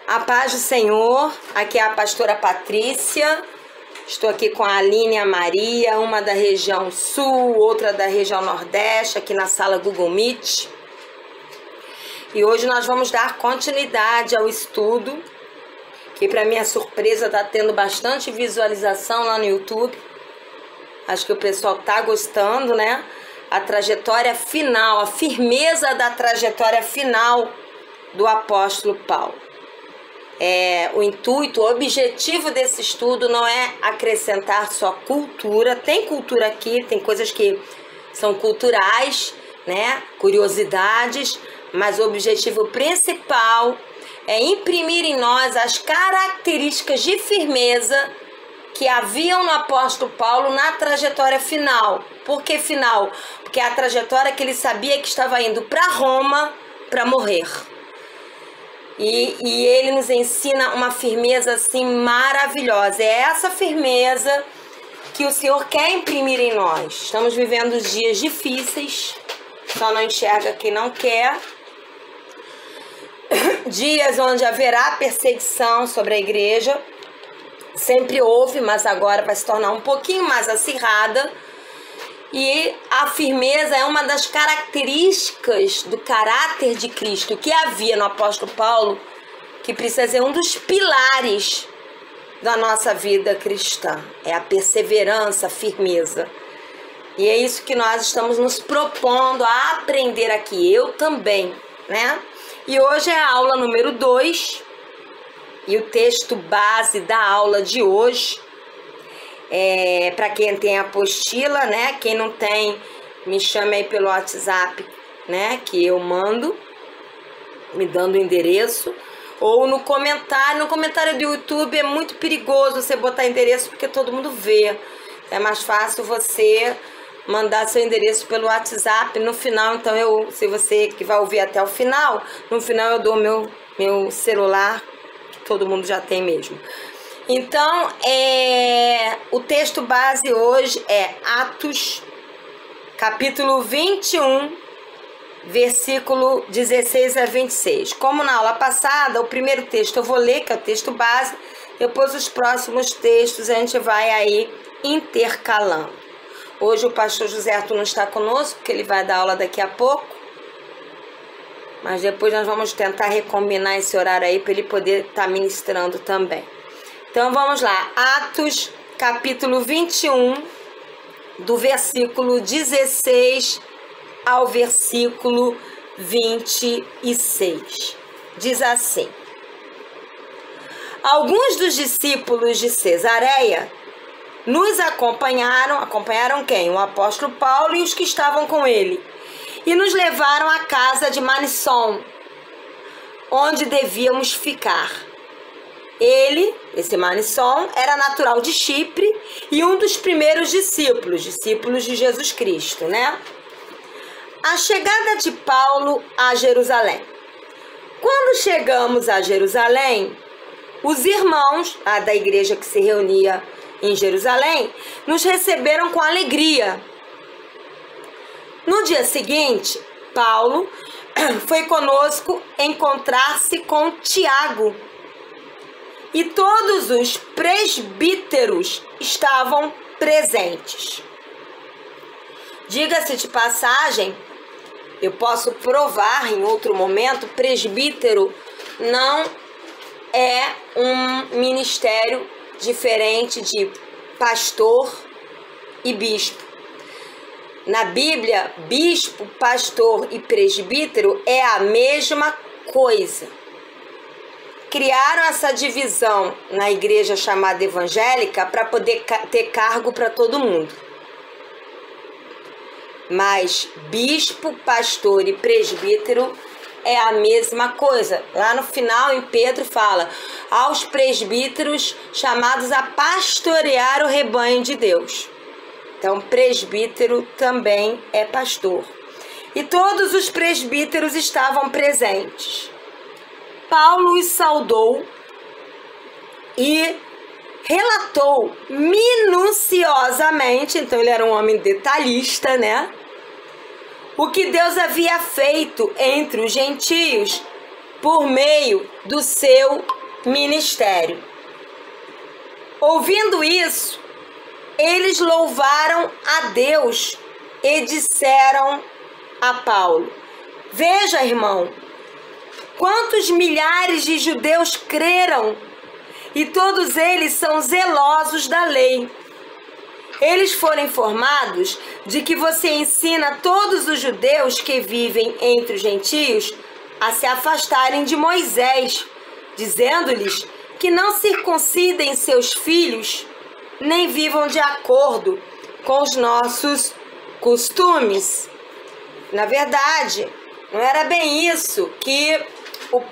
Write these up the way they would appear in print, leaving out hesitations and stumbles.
A paz do Senhor, aqui é a pastora Patrícia, estou aqui com a Aline e a Maria, uma da região sul, outra da região nordeste, aqui na sala Google Meet. E hoje nós vamos dar continuidade ao estudo, que para minha surpresa está tendo bastante visualização lá no YouTube. Acho que o pessoal está gostando, né? A trajetória final, a firmeza da trajetória final do apóstolo Paulo. O intuito, o objetivo desse estudo não é acrescentar só cultura. Tem cultura aqui, tem coisas que são culturais, né? Curiosidades, mas o objetivo principal é imprimir em nós as características de firmeza que haviam no apóstolo Paulo na trajetória final. Por que final? Porque é a trajetória que ele sabia que estava indo para Roma para morrer. E ele nos ensina uma firmeza assim maravilhosa. É essa firmeza que o Senhor quer imprimir em nós. Estamos vivendo dias difíceis, só não enxerga quem não quer. Dias onde haverá perseguição sobre a igreja. Sempre houve, mas agora vai se tornar um pouquinho mais acirrada. E a firmeza é uma das características do caráter de Cristo que havia no apóstolo Paulo, que precisa ser um dos pilares da nossa vida cristã. É a perseverança, a firmeza. E é isso que nós estamos nos propondo a aprender aqui. Eu também, né? E hoje é a aula número 2. E o texto base da aula de hoje, para quem tem apostila, né? Quem não tem, me chame aí pelo WhatsApp, né? Que eu mando, me dando o endereço. Ou no comentário. No comentário do YouTube é muito perigoso você botar endereço porque todo mundo vê. É mais fácil você mandar seu endereço pelo WhatsApp. No final, então, se você que vai ouvir até o final, no final eu dou meu celular, que todo mundo já tem mesmo. Então, o texto base hoje é Atos, capítulo 21, versículo 16 a 26. Como na aula passada, o primeiro texto eu vou ler, que é o texto base, depois os próximos textos a gente vai aí intercalando. Hoje o pastor José Arthur não está conosco, porque ele vai dar aula daqui a pouco, mas depois nós vamos tentar recombinar esse horário aí para ele poder estar ministrando também. Então vamos lá, Atos capítulo 21, do versículo 16 ao versículo 26. Diz assim: alguns dos discípulos de Cesareia nos acompanharam quem? O apóstolo Paulo e os que estavam com ele, e nos levaram à casa de Mnason, onde devíamos ficar. Esse Mnason, era natural de Chipre e um dos primeiros discípulos de Jesus Cristo, né? A chegada de Paulo a Jerusalém. Quando chegamos a Jerusalém, os irmãos da igreja que se reunia em Jerusalém nos receberam com alegria. No dia seguinte, Paulo foi conosco encontrar-se com Tiago, e todos os presbíteros estavam presentes. Diga-se de passagem, eu posso provar em outro momento, presbítero não é um ministério diferente de pastor e bispo. Na Bíblia, bispo, pastor e presbítero é a mesma coisa. Criaram essa divisão na igreja chamada evangélica para poder ter cargo para todo mundo. Mas bispo, pastor e presbítero é a mesma coisa. Lá no final, em Pedro, fala aos presbíteros chamados a pastorear o rebanho de Deus. Então, presbítero também é pastor. E todos os presbíteros estavam presentes. Paulo os saudou e relatou minuciosamente, então ele era um homem detalhista, né? O que Deus havia feito entre os gentios por meio do seu ministério. Ouvindo isso, eles louvaram a Deus e disseram a Paulo: veja, irmão, quantos milhares de judeus creram, e todos eles são zelosos da lei. Eles foram informados de que você ensina todos os judeus que vivem entre os gentios a se afastarem de Moisés, dizendo-lhes que não circuncidem seus filhos, nem vivam de acordo com os nossos costumes. Na verdade, não era bem isso que o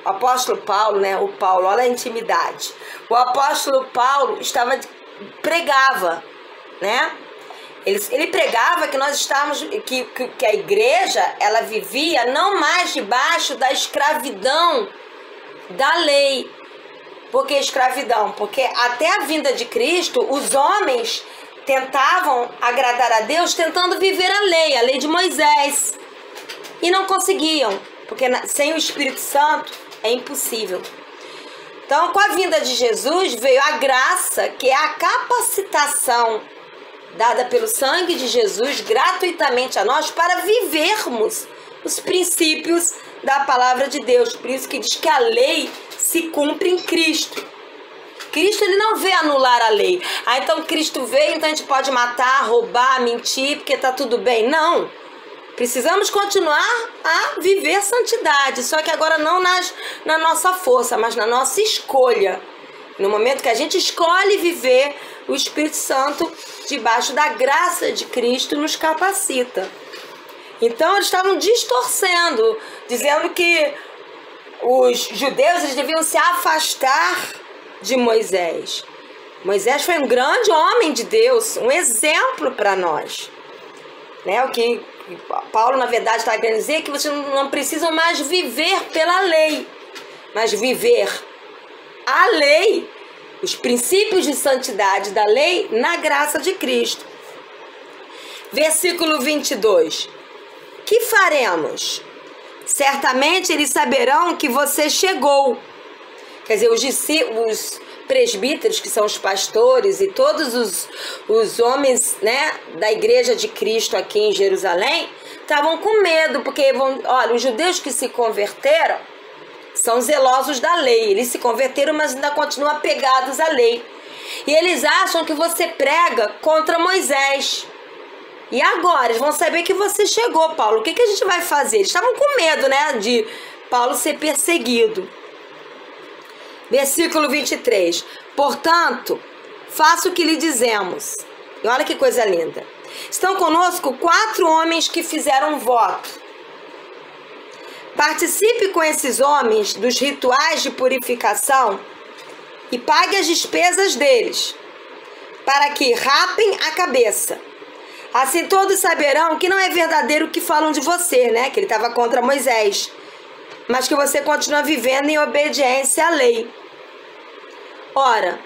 apóstolo Paulo, né? O Paulo, olha a intimidade. O apóstolo Paulo pregava, né? Ele pregava que nós estávamos, que a igreja, ela vivia não mais debaixo da escravidão da lei. Por que escravidão? Porque até a vinda de Cristo, os homens tentavam agradar a Deus tentando viver a lei de Moisés. E não conseguiam, porque sem o Espírito Santo é impossível. Então, com a vinda de Jesus, veio a graça, que é a capacitação dada pelo sangue de Jesus gratuitamente a nós para vivermos os princípios da palavra de Deus. Por isso que diz que a lei se cumpre em Cristo. Cristo, ele não veio anular a lei. Então Cristo veio, então a gente pode matar, roubar, mentir, porque tá tudo bem. Não. Precisamos continuar a viver santidade, só que agora não na nossa força, mas na nossa escolha. No momento que a gente escolhe viver, o Espírito Santo, debaixo da graça de Cristo, nos capacita. Então eles estavam distorcendo, dizendo que os judeus eles deviam se afastar de Moisés. Moisés foi um grande homem de Deus, um exemplo para nós. Né? O que Paulo, na verdade, está querendo dizer é que vocês não precisam mais viver pela lei, mas viver a lei, os princípios de santidade da lei, na graça de Cristo. Versículo 22. Que faremos? Certamente eles saberão que você chegou. Quer dizer, os presbíteros, que são os pastores, e todos os homens, né, da igreja de Cristo aqui em Jerusalém, estavam com medo, porque, olha, os judeus que se converteram são zelosos da lei. Eles se converteram, mas ainda continuam apegados à lei. E eles acham que você prega contra Moisés. E agora, eles vão saber que você chegou, Paulo. O que a gente vai fazer? Eles estavam com medo, né, de Paulo ser perseguido. Versículo 23. Portanto, faça o que lhe dizemos. E olha que coisa linda. Estão conosco 4 homens que fizeram voto. Participe com esses homens dos rituais de purificação e pague as despesas deles, para que rapem a cabeça. Assim todos saberão que não é verdadeiro o que falam de você, né? Que ele estava contra Moisés, mas que você continua vivendo em obediência à lei. Ora,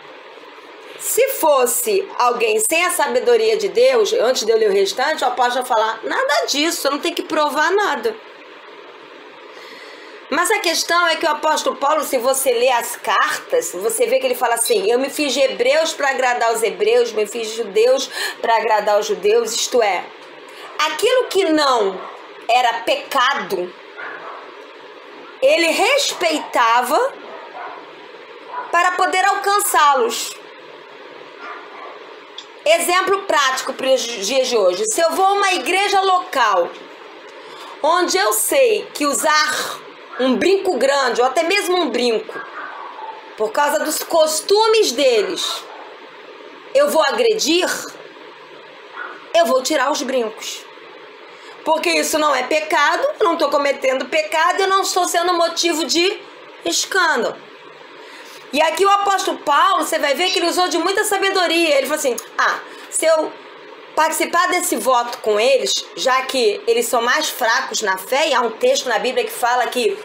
se fosse alguém sem a sabedoria de Deus, antes de eu ler o restante, o apóstolo vai falar, nada disso, eu não tenho que provar nada. Mas a questão é que o apóstolo Paulo, se você lê as cartas, você vê que ele fala assim, eu me fiz de hebreus para agradar os hebreus, me fiz de judeus para agradar os judeus, isto é, aquilo que não era pecado, ele respeitava para poder alcançá-los. Exemplo prático para os dias de hoje. Se eu vou a uma igreja local, onde eu sei que usar um brinco grande, ou até mesmo um brinco, por causa dos costumes deles, eu vou agredir, eu vou tirar os brincos. Porque isso não é pecado, eu não estou cometendo pecado, eu não estou sendo motivo de escândalo. E aqui o apóstolo Paulo, você vai ver que ele usou de muita sabedoria. Ele falou assim, se eu participar desse voto com eles, já que eles são mais fracos na fé, e há um texto na Bíblia que fala que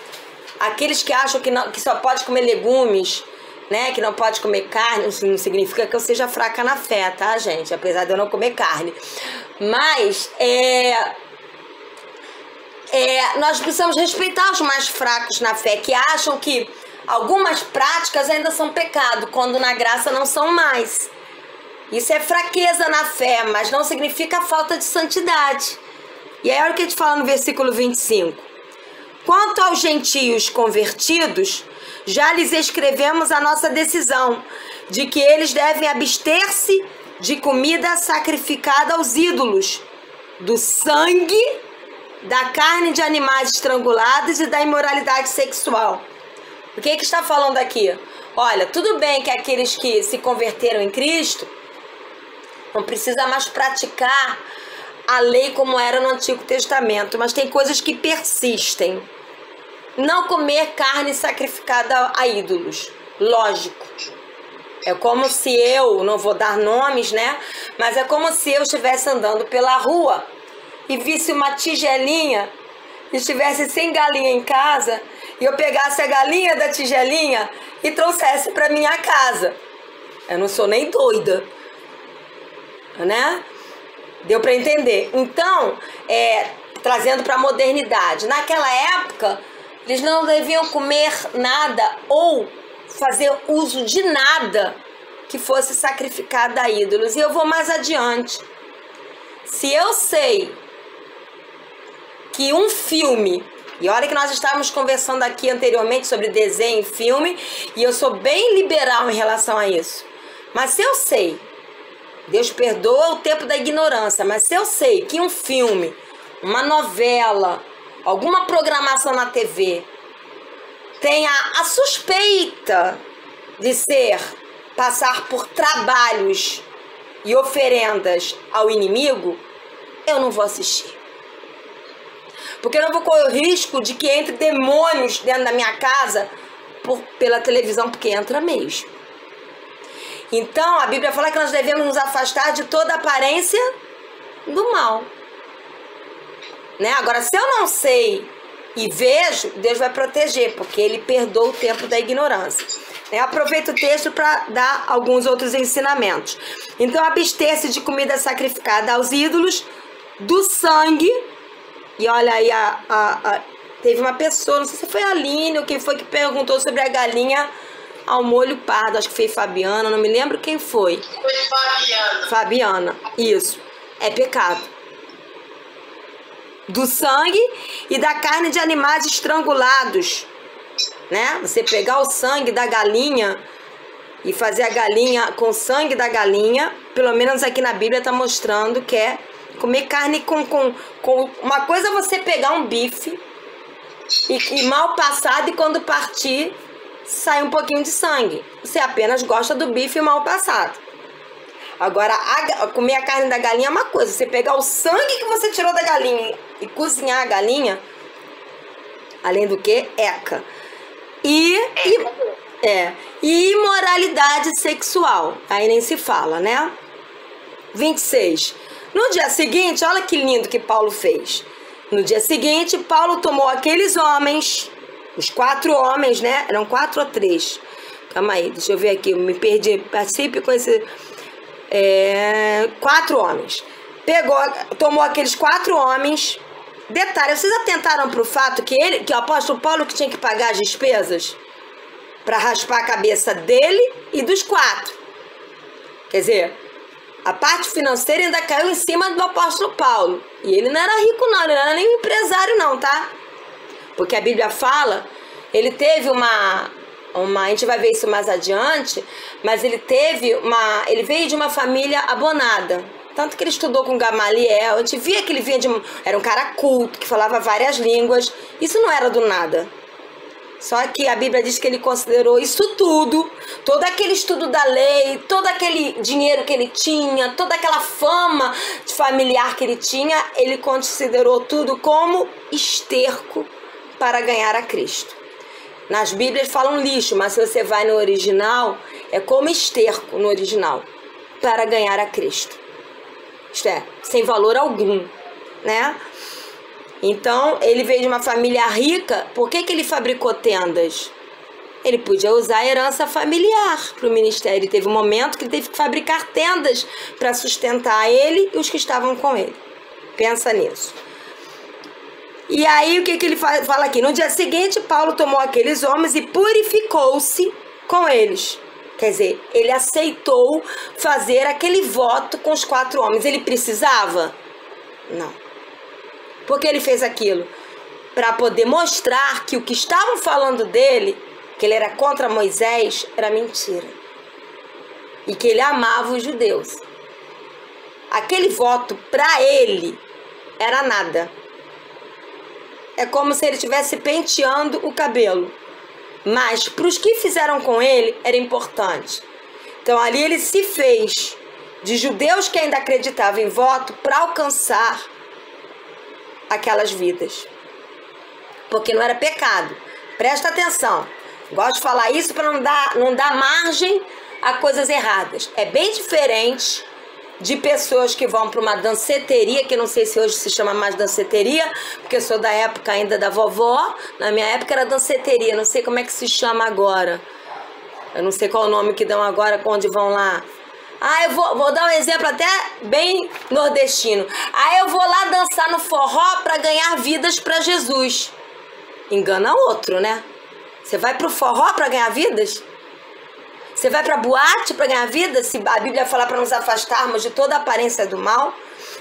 aqueles que acham que só pode comer legumes, né, que não pode comer carne, isso não significa que eu seja fraca na fé, tá, gente? Apesar de eu não comer carne. Mas, nós precisamos respeitar os mais fracos na fé, que acham que Algumas práticas ainda são pecado, quando na graça não são mais. Isso é fraqueza na fé, mas não significa falta de santidade. E aí olha o que a gente fala no versículo 25. Quanto aos gentios convertidos, já lhes escrevemos a nossa decisão de que eles devem abster-se de comida sacrificada aos ídolos, do sangue, da carne de animais estrangulados e da imoralidade sexual. O que está falando aqui? Olha, tudo bem que aqueles que se converteram em Cristo não precisa mais praticar a lei como era no Antigo Testamento, mas tem coisas que persistem. Não comer carne sacrificada a ídolos, lógico. É como se eu, não vou dar nomes, né? Mas é como se eu estivesse andando pela rua e visse uma tigelinha e estivesse sem galinha em casa e eu pegasse a galinha da tigelinha e trouxesse para minha casa. Eu não sou nem doida, né? Deu para entender? Então, trazendo para a modernidade, naquela época eles não deviam comer nada ou fazer uso de nada que fosse sacrificado a ídolos. E eu vou mais adiante. Se eu sei que um filme, e olha que nós estávamos conversando aqui anteriormente sobre desenho e filme, e eu sou bem liberal em relação a isso, mas se eu sei, Deus perdoa o tempo da ignorância, mas se eu sei que um filme, uma novela, alguma programação na TV tem a suspeita de passar por trabalhos e oferendas ao inimigo, eu não vou assistir. Porque eu não vou correr o risco de que entre demônios dentro da minha casa pela televisão, porque entra mesmo. Então, a Bíblia fala que nós devemos nos afastar de toda aparência do mal. Né? Agora, se eu não sei e vejo, Deus vai proteger, porque Ele perdoa o tempo da ignorância. Aproveito o texto para dar alguns outros ensinamentos. Então, abster-se de comida sacrificada aos ídolos, do sangue. E olha aí, teve uma pessoa, não sei se foi a Aline ou quem foi que perguntou sobre a galinha ao molho pardo, acho que foi Fabiana, não me lembro quem foi. Foi Fabiana. Fabiana, isso. É pecado. Do sangue e da carne de animais estrangulados, né? Você pegar o sangue da galinha e fazer a galinha com o sangue da galinha, pelo menos aqui na Bíblia está mostrando que é comer carne com uma coisa é você pegar um bife e mal passado, e quando partir sai um pouquinho de sangue. Você apenas gosta do bife mal passado. Agora, comer a carne da galinha é uma coisa. Você pegar o sangue que você tirou da galinha e cozinhar a galinha, além do que, eca. E imoralidade sexual. Aí nem se fala, né? 26. No dia seguinte, olha que lindo que Paulo fez. No dia seguinte, Paulo tomou aqueles homens, os 4 homens, né? Eram 4 ou 3. Calma aí, deixa eu ver aqui. Eu me perdi. Participe com esse... 4 homens. Tomou aqueles 4 homens. Detalhe, vocês atentaram para o fato que o apóstolo Paulo que tinha que pagar as despesas para raspar a cabeça dele e dos 4. Quer dizer, a parte financeira ainda caiu em cima do apóstolo Paulo. E ele não era rico não, ele não era nem empresário não, tá? Porque a Bíblia fala, ele teve a gente vai ver isso mais adiante, mas ele veio de uma família abonada. Tanto que ele estudou com Gamaliel, a gente via que ele era um cara culto, que falava várias línguas. Isso não era do nada. Só que a Bíblia diz que ele considerou isso tudo, todo aquele estudo da lei, todo aquele dinheiro que ele tinha, toda aquela fama de familiar que ele tinha, ele considerou tudo como esterco para ganhar a Cristo. Nas Bíblias falam lixo, mas se você vai no original, é como esterco no original, para ganhar a Cristo. Isto é, sem valor algum, né? Então, ele veio de uma família rica. Por que ele fabricou tendas? Ele podia usar a herança familiar para o ministério. Teve um momento que ele teve que fabricar tendas para sustentar ele e os que estavam com ele. Pensa nisso. E aí o que ele fala aqui? No dia seguinte, Paulo tomou aqueles homens e purificou-se com eles. Quer dizer, ele aceitou fazer aquele voto com os 4 homens. Ele precisava? Não. Por que ele fez aquilo? Para poder mostrar que o que estavam falando dele, que ele era contra Moisés, era mentira. E que ele amava os judeus. Aquele voto para ele era nada. É como se ele estivesse penteando o cabelo. Mas para os que fizeram com ele, era importante. Então ali ele se fez de judeus que ainda acreditavam em voto para alcançar aquelas vidas. Porque não era pecado. Presta atenção. Gosto de falar isso para não dar margem a coisas erradas. É bem diferente de pessoas que vão para uma danceteria, que não sei se hoje se chama mais danceteria, porque eu sou da época ainda da vovó. Na minha época era danceteria, não sei como é que se chama agora. Eu não sei qual o nome que dão agora, onde vão lá. Eu vou dar um exemplo até bem nordestino. Eu vou lá dançar no forró para ganhar vidas para Jesus. Engana outro, né? Você vai pro forró para ganhar vidas? Você vai para boate para ganhar vida? Se a Bíblia falar para nos afastarmos de toda a aparência do mal.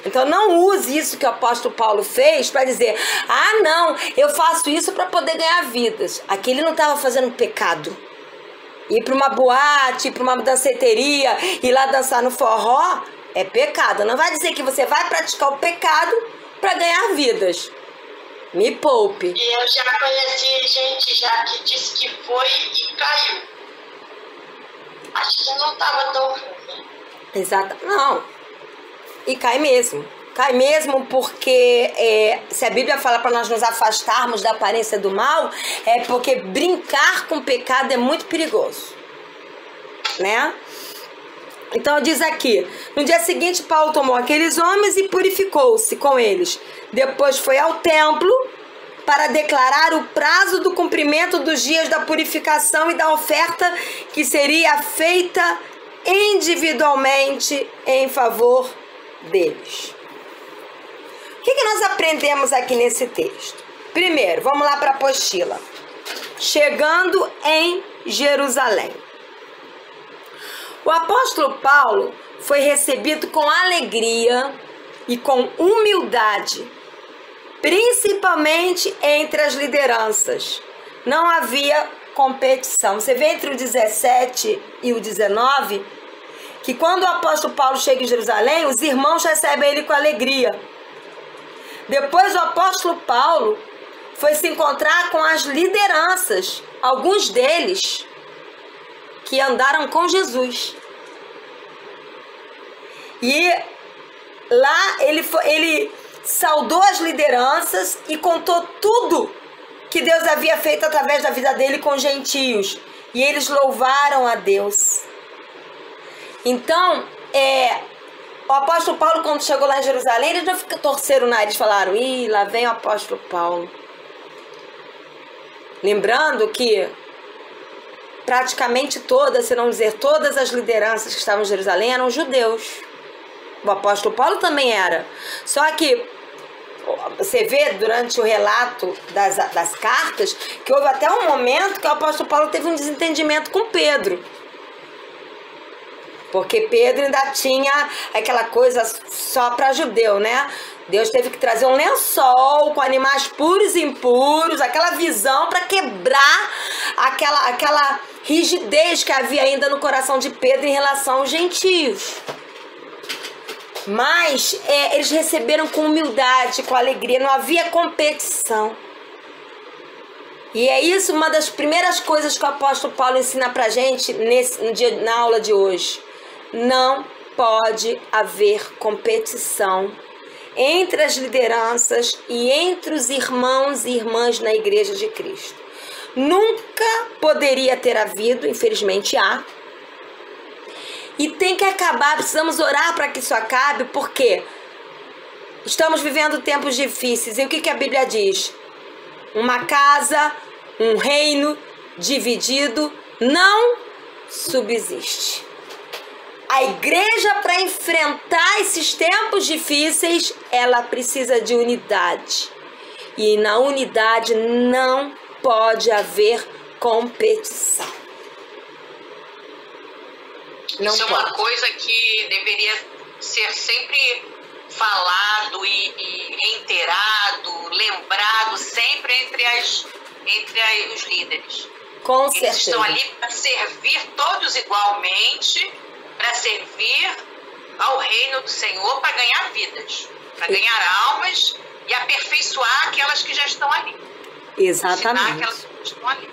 Então não use isso que o apóstolo Paulo fez para dizer: não, eu faço isso para poder ganhar vidas. Aqui ele não estava fazendo pecado. Ir para uma boate, ir para uma danceteria, ir lá dançar no forró é pecado. Não vai dizer que você vai praticar o pecado para ganhar vidas. Me poupe. E eu já conheci gente já que disse que foi e caiu. Acho que não estava tão ruim. Exato. Não. E cai mesmo. Cai mesmo porque se a Bíblia fala para nós nos afastarmos da aparência do mal, é porque brincar com o pecado é muito perigoso. Né? Então diz aqui: no dia seguinte Paulo tomou aqueles homens e purificou-se com eles. Depois foi ao templo para declarar o prazo do cumprimento dos dias da purificação e da oferta que seria feita individualmente em favor deles. O que nós aprendemos aqui nesse texto? Primeiro, vamos lá para a apostila. Chegando em Jerusalém. O apóstolo Paulo foi recebido com alegria e com humildade, principalmente entre as lideranças. Não havia competição. Você vê entre o 17 e o 19 que quando o apóstolo Paulo chega em Jerusalém, os irmãos recebem ele com alegria. Depois o apóstolo Paulo foi se encontrar com as lideranças, alguns deles que andaram com Jesus. E lá ele saudou as lideranças e contou tudo que Deus havia feito através da vida dele com os gentios. E eles louvaram a Deus. Então, o apóstolo Paulo, quando chegou lá em Jerusalém, eles não torceram o nariz, falaram: lá vem o apóstolo Paulo. Lembrando que praticamente todas, se não dizer todas as lideranças que estavam em Jerusalém eram judeus. O apóstolo Paulo também era. Só que você vê durante o relato das cartas que houve até um momento que o apóstolo Paulo teve um desentendimento com Pedro. Porque Pedro ainda tinha aquela coisa só para judeu, né? Deus teve que trazer um lençol com animais puros e impuros, aquela visão para quebrar aquela rigidez que havia ainda no coração de Pedro em relação aos gentios. Mas eles receberam com humildade, com alegria, não havia competição. E é isso uma das primeiras coisas que o apóstolo Paulo ensina pra gente na aula de hoje. Não pode haver competição entre as lideranças e entre os irmãos e irmãs na igreja de Cristo. Nunca poderia ter havido, infelizmente há. E tem que acabar, precisamos orar para que isso acabe, porque estamos vivendo tempos difíceis. E o que a Bíblia diz? Uma casa, um reino dividido não subsiste. A igreja, para enfrentar esses tempos difíceis, ela precisa de unidade. E na unidade não pode haver competição. Não Isso é uma coisa que deveria ser sempre falado e reiterado, lembrado sempre entre os líderes. Com Eles certeza. estão ali para servir todos igualmente, para servir ao reino do Senhor, para ganhar vidas, para ganhar almas e aperfeiçoar aquelas que já estão ali. Ensinar Exatamente. aquelas que estão ali.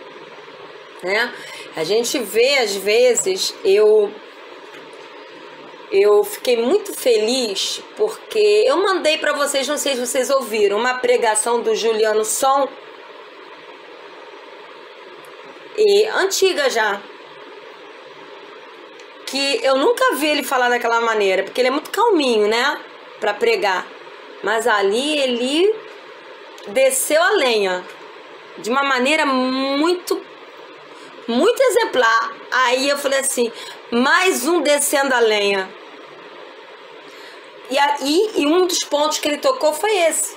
Né? A gente vê, às vezes, eu fiquei muito feliz porque eu mandei para vocês, não sei se vocês ouviram, uma pregação do Juliano Som, e antiga já, que eu nunca vi ele falar daquela maneira, porque ele é muito calminho, né, para pregar, mas ali ele desceu a lenha de uma maneira muito exemplar. Aí eu falei assim, mais um descendo a lenha. E um dos pontos que ele tocou foi esse.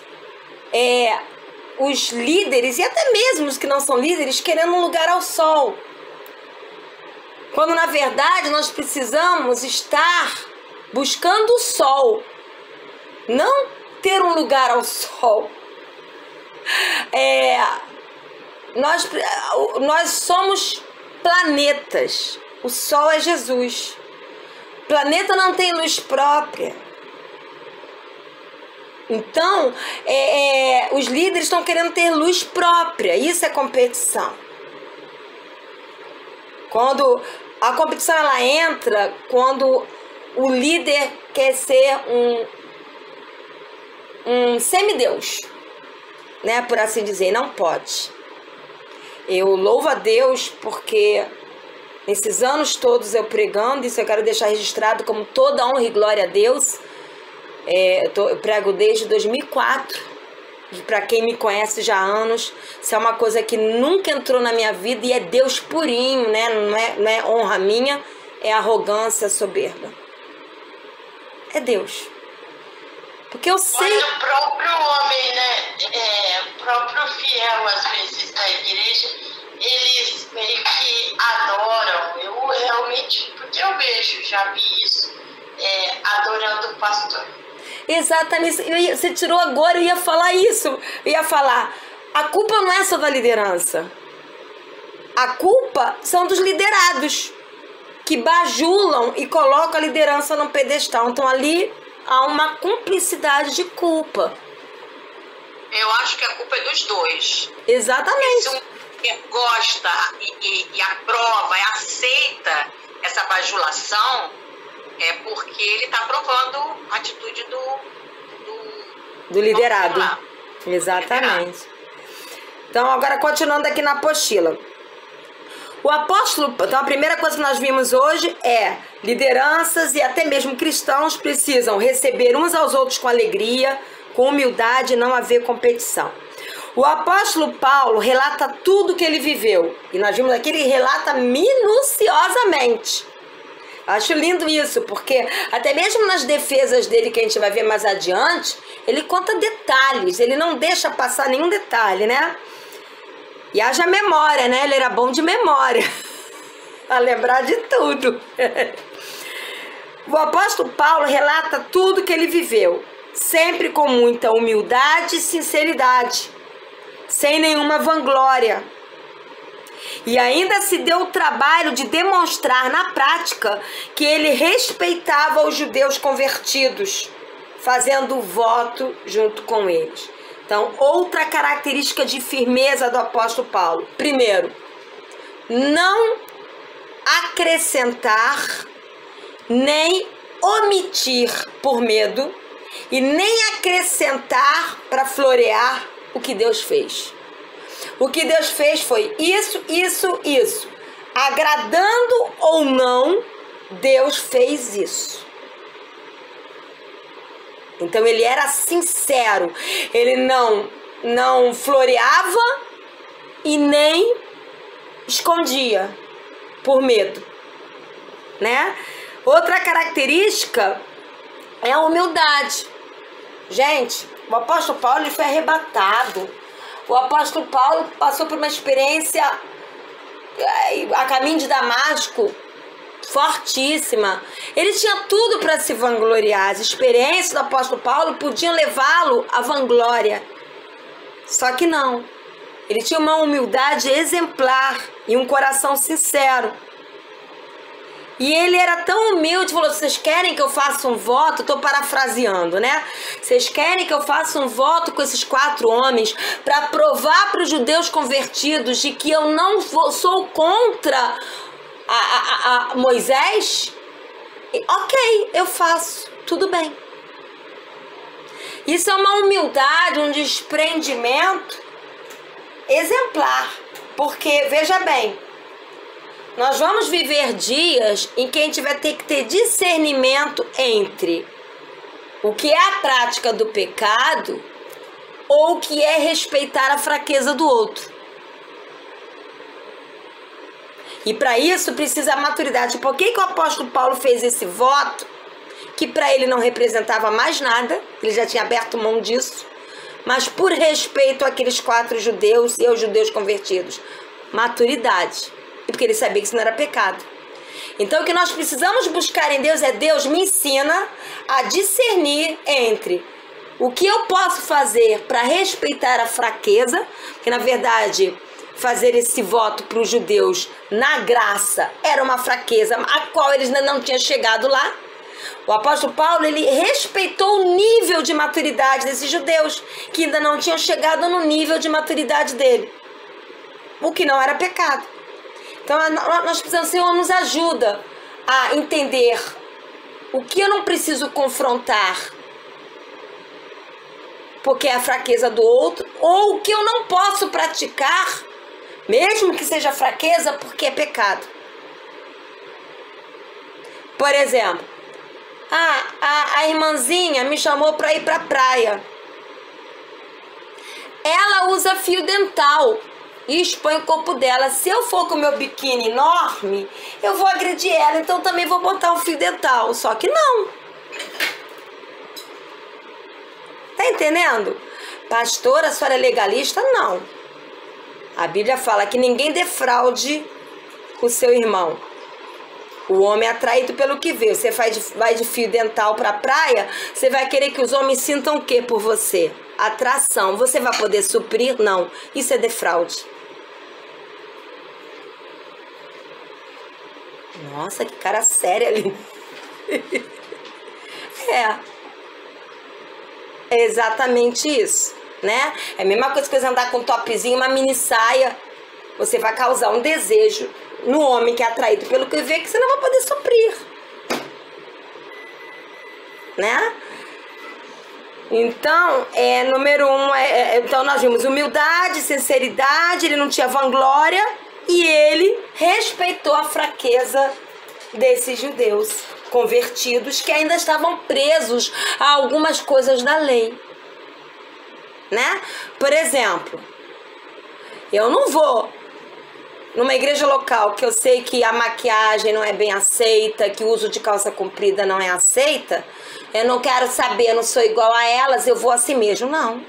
Os líderes, e até mesmo os que não são líderes, querendo um lugar ao sol. Quando na verdade nós precisamos estar buscando o sol. Não ter um lugar ao sol. Nós somos planetas. O sol é Jesus. O planeta não tem luz própria. Então, os líderes estão querendo ter luz própria. Isso é competição. Quando a competição ela entra quando o líder quer ser um semideus, né, por assim dizer, não pode. Eu louvo a Deus porque nesses anos todos eu pregando, isso eu quero deixar registrado como toda honra e glória a Deus. Eu prego desde 2004, e para quem me conhece já há anos, isso é uma coisa que nunca entrou na minha vida e é Deus purinho, né? Não é honra minha, é arrogância, soberba. É Deus. Porque eu sei... Mas o próprio homem, né, o próprio fiel, às vezes, da igreja, eles meio que adoram. Eu realmente, porque eu vejo, já vi isso, adorando o pastor. Exatamente. Você tirou agora, eu ia falar isso. Eu ia falar, a culpa não é só da liderança. A culpa são dos liderados, que bajulam e colocam a liderança no pedestal. Então ali há uma cumplicidade de culpa. Eu acho que a culpa é dos dois. Exatamente. Se um gosta e aprova, e aceita essa bajulação, é porque ele está aprovando a atitude do liderado. Exatamente. Então, agora continuando aqui na apostila. O apóstolo, então a primeira coisa que nós vimos hoje é lideranças e até mesmo cristãos precisam receber uns aos outros com alegria, com humildade e não haver competição. O apóstolo Paulo relata tudo que ele viveu. E nós vimos aqui, ele relata minuciosamente. Acho lindo isso, porque até mesmo nas defesas dele, que a gente vai ver mais adiante, ele conta detalhes, ele não deixa passar nenhum detalhe, né? E haja memória, né? Ele era bom de memória, a lembrar de tudo. O apóstolo Paulo relata tudo que ele viveu, sempre com muita humildade e sinceridade, sem nenhuma vanglória. E ainda se deu o trabalho de demonstrar na prática que ele respeitava os judeus convertidos, fazendo voto junto com eles. Então, outra característica de firmeza do apóstolo Paulo. Primeiro, não acrescentar, nem omitir por medo, e nem acrescentar para florear o que Deus fez. O que Deus fez foi isso, isso, isso. Agradando ou não, Deus fez isso. Então ele era sincero. Ele não floreava e nem escondia por medo, né? Outra característica é a humildade. Gente, o apóstolo Paulo ele foi arrebatado. O apóstolo Paulo passou por uma experiência a caminho de Damasco fortíssima. Ele tinha tudo para se vangloriar. As experiências do apóstolo Paulo podiam levá-lo à vanglória. Só que não. Ele tinha uma humildade exemplar e um coração sincero. E ele era tão humilde, falou: vocês querem que eu faça um voto? Estou parafraseando, né? Vocês querem que eu faça um voto com esses 4 homens para provar para os judeus convertidos de que eu não sou contra a Moisés? Ok, eu faço, tudo bem. Isso é uma humildade, um desprendimento exemplar. Porque, veja bem, nós vamos viver dias em que a gente vai ter que ter discernimento entre o que é a prática do pecado ou o que é respeitar a fraqueza do outro. E para isso precisa a maturidade. Por que o apóstolo Paulo fez esse voto, que para ele não representava mais nada, ele já tinha aberto mão disso, mas por respeito àqueles 4 judeus e aos judeus convertidos? Maturidade. E porque ele sabia que isso não era pecado. Então o que nós precisamos buscar em Deus é: Deus, me ensina a discernir entre o que eu posso fazer para respeitar a fraqueza, que na verdade fazer esse voto para os judeus na graça era uma fraqueza a qual eles ainda não tinham chegado lá. O apóstolo Paulo, ele respeitou o nível de maturidade desses judeus, que ainda não tinham chegado no nível de maturidade dele, o que não era pecado. Então nós precisamos: Senhor, nos ajuda a entender o que eu não preciso confrontar porque é a fraqueza do outro, ou o que eu não posso praticar, mesmo que seja fraqueza, porque é pecado. Por exemplo, a irmãzinha me chamou para ir para a praia. Ela usa fio dental e expõe o corpo dela. Se eu for com o meu biquíni enorme, eu vou agredir ela, então também vou botar um fio dental. Só que não. Tá entendendo? Pastora, a senhora é legalista? Não. A Bíblia fala que ninguém defraude o seu irmão. O homem é atraído pelo que vê. Você vai de fio dental para a praia, você vai querer que os homens sintam o que por você? Atração. Você vai poder suprir? Não. Isso é defraude. Nossa, que cara séria ali. É exatamente isso, né? É a mesma coisa que você andar com um topzinho, uma mini saia. Você vai causar um desejo no homem que é atraído pelo que vê, que você não vai poder suprir, né? Então, número 1, então nós vimos humildade, sinceridade, ele não tinha vanglória e ele respeitou a fraqueza desses judeus convertidos que ainda estavam presos a algumas coisas da lei, né? Por exemplo, eu não vou numa igreja local que eu sei que a maquiagem não é bem aceita, que o uso de calça comprida não é aceita, eu não quero saber, eu não sou igual a elas, eu vou assim mesmo. Não.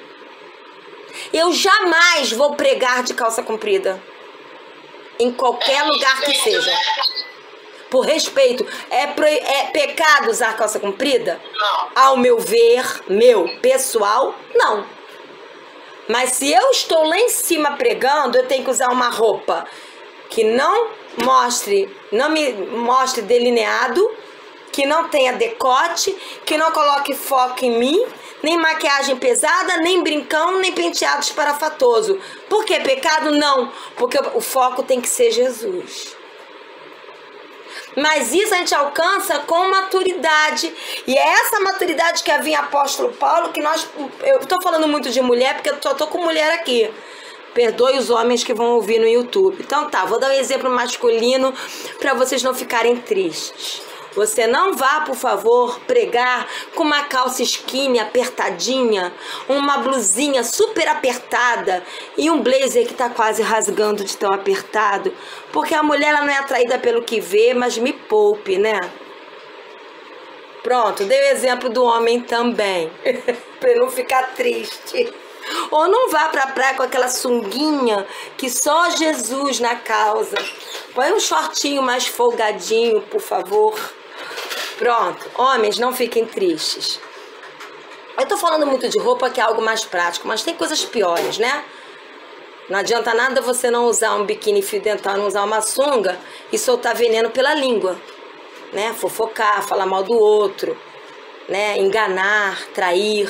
Eu jamais vou pregar de calça comprida, em qualquer lugar que seja. Por respeito. É pecado usar calça comprida? Não. Ao meu ver, meu pessoal, não. Mas se eu estou lá em cima pregando, eu tenho que usar uma roupa que não me mostre delineado, que não tenha decote, que não coloque foco em mim, nem maquiagem pesada, nem brincão, nem penteado esparafatoso. Por que pecado? Não, porque o foco tem que ser Jesus. Mas isso a gente alcança com maturidade. E é essa maturidade que havia apóstolo Paulo, que eu estou falando muito de mulher, porque eu só estou com mulher aqui. Perdoe os homens que vão ouvir no YouTube. Então tá, vou dar um exemplo masculino para vocês não ficarem tristes. Você não vá, por favor, pregar com uma calça skinny apertadinha, uma blusinha super apertada e um blazer que tá quase rasgando de tão apertado, porque a mulher ela não é atraída pelo que vê, mas me poupe, né? Pronto, dei o exemplo do homem também, para não ficar triste. Ou não vá pra praia com aquela sunguinha que só Jesus na causa. Põe um shortinho mais folgadinho, por favor. Pronto. Homens, não fiquem tristes. Eu tô falando muito de roupa que é algo mais prático, mas tem coisas piores, né? Não adianta nada você não usar um biquíni fio dental, não usar uma sunga e soltar veneno pela língua, né? Fofocar, falar mal do outro, né? Enganar, trair,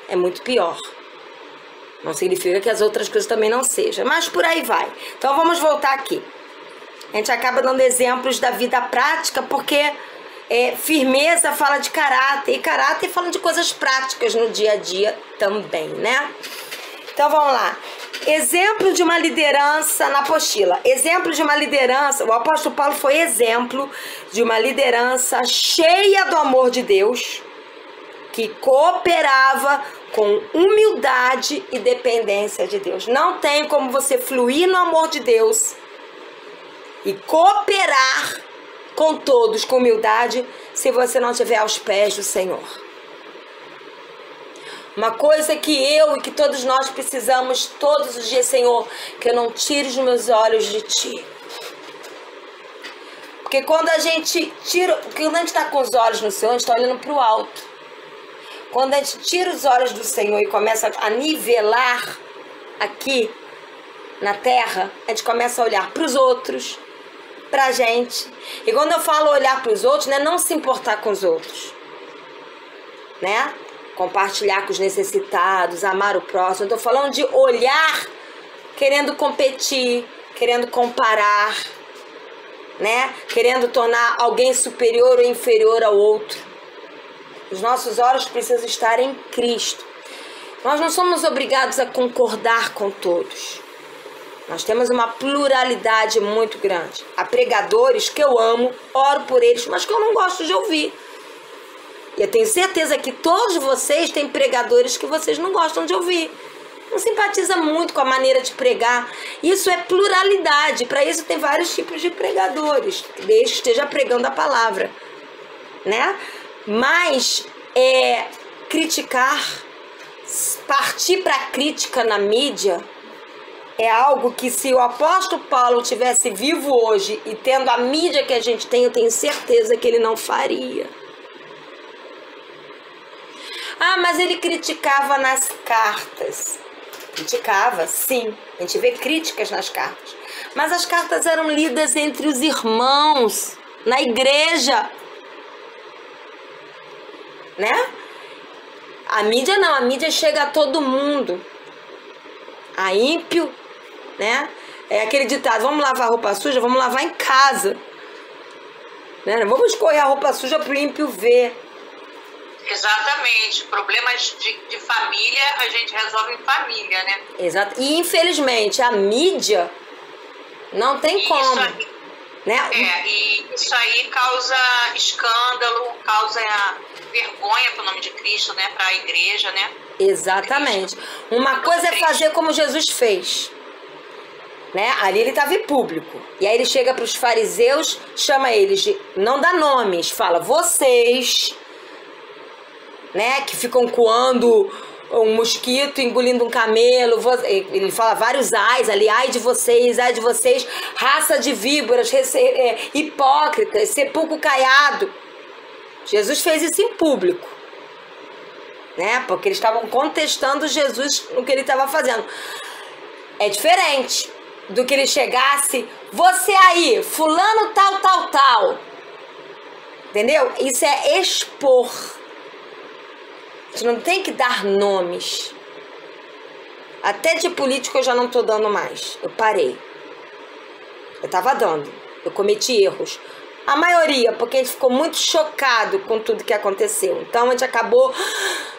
é muito pior. Não significa que as outras coisas também não sejam, mas por aí vai. Então vamos voltar aqui. A gente acaba dando exemplos da vida prática porque firmeza fala de caráter e caráter fala de coisas práticas no dia a dia também, né? Então vamos lá. Exemplo de uma liderança na apostila. Exemplo de uma liderança, o apóstolo Paulo foi exemplo de uma liderança cheia do amor de Deus, que cooperava com humildade e dependência de Deus. Não tem como você fluir no amor de Deus e cooperar com todos com humildade se você não estiver aos pés do Senhor. Uma coisa que eu e que todos nós precisamos todos os dias, Senhor, que eu não tire os meus olhos de Ti. Porque quando a gente está com os olhos no Senhor, a gente está olhando para o alto. Quando a gente tira os olhos do Senhor e começa a nivelar aqui na terra, a gente começa a olhar para os outros, para a gente. E quando eu falo olhar para os outros, né, não se importar com os outros, né? Compartilhar com os necessitados, amar o próximo. Eu estou falando de olhar querendo competir, querendo comparar, né? Querendo tornar alguém superior ou inferior ao outro. Os nossos olhos precisam estar em Cristo. Nós não somos obrigados a concordar com todos. Nós temos uma pluralidade muito grande. Há pregadores que eu amo, oro por eles, mas que eu não gosto de ouvir. E eu tenho certeza que todos vocês têm pregadores que vocês não gostam de ouvir. Não simpatiza muito com a maneira de pregar. Isso é pluralidade. Para isso tem vários tipos de pregadores, desde que esteja pregando a palavra, né? Mas criticar, partir para a crítica na mídia é algo que, se o apóstolo Paulo tivesse vivo hoje e tendo a mídia que a gente tem, eu tenho certeza que ele não faria. Ah, mas ele criticava nas cartas. Criticava, sim. A gente vê críticas nas cartas. Mas as cartas eram lidas entre os irmãos, na igreja. Né? A mídia não, a mídia chega a todo mundo. A ímpio, né? É aquele ditado, vamos lavar roupa suja, vamos lavar em casa. Né? Não vamos escorrer a roupa suja para o ímpio ver. Exatamente. Problemas de família a gente resolve em família, né? Exato. E infelizmente a mídia não tem como. Né? E isso aí causa escândalo, causa vergonha para o nome de Cristo, né? Para a igreja, né? Exatamente. Uma coisa é fazer como Jesus fez. Né? Ali ele estava em público. E aí ele chega para os fariseus, chama eles de, não dá nomes, fala, vocês, né, que ficam coando um mosquito, engolindo um camelo, ele fala vários ais ali, ai de vocês, raça de víboras, hipócritas, sepulcro caiado. Jesus fez isso em público, né, porque eles estavam contestando Jesus no que ele estava fazendo. É diferente do que ele chegasse, você aí, fulano tal, entendeu? Isso é expor. A gente não tem que dar nomes. Até de político eu já não tô dando mais. Eu parei. Eu tava dando. Eu cometi erros. A maioria, porque a gente ficou muito chocado com tudo que aconteceu. Então a gente acabou,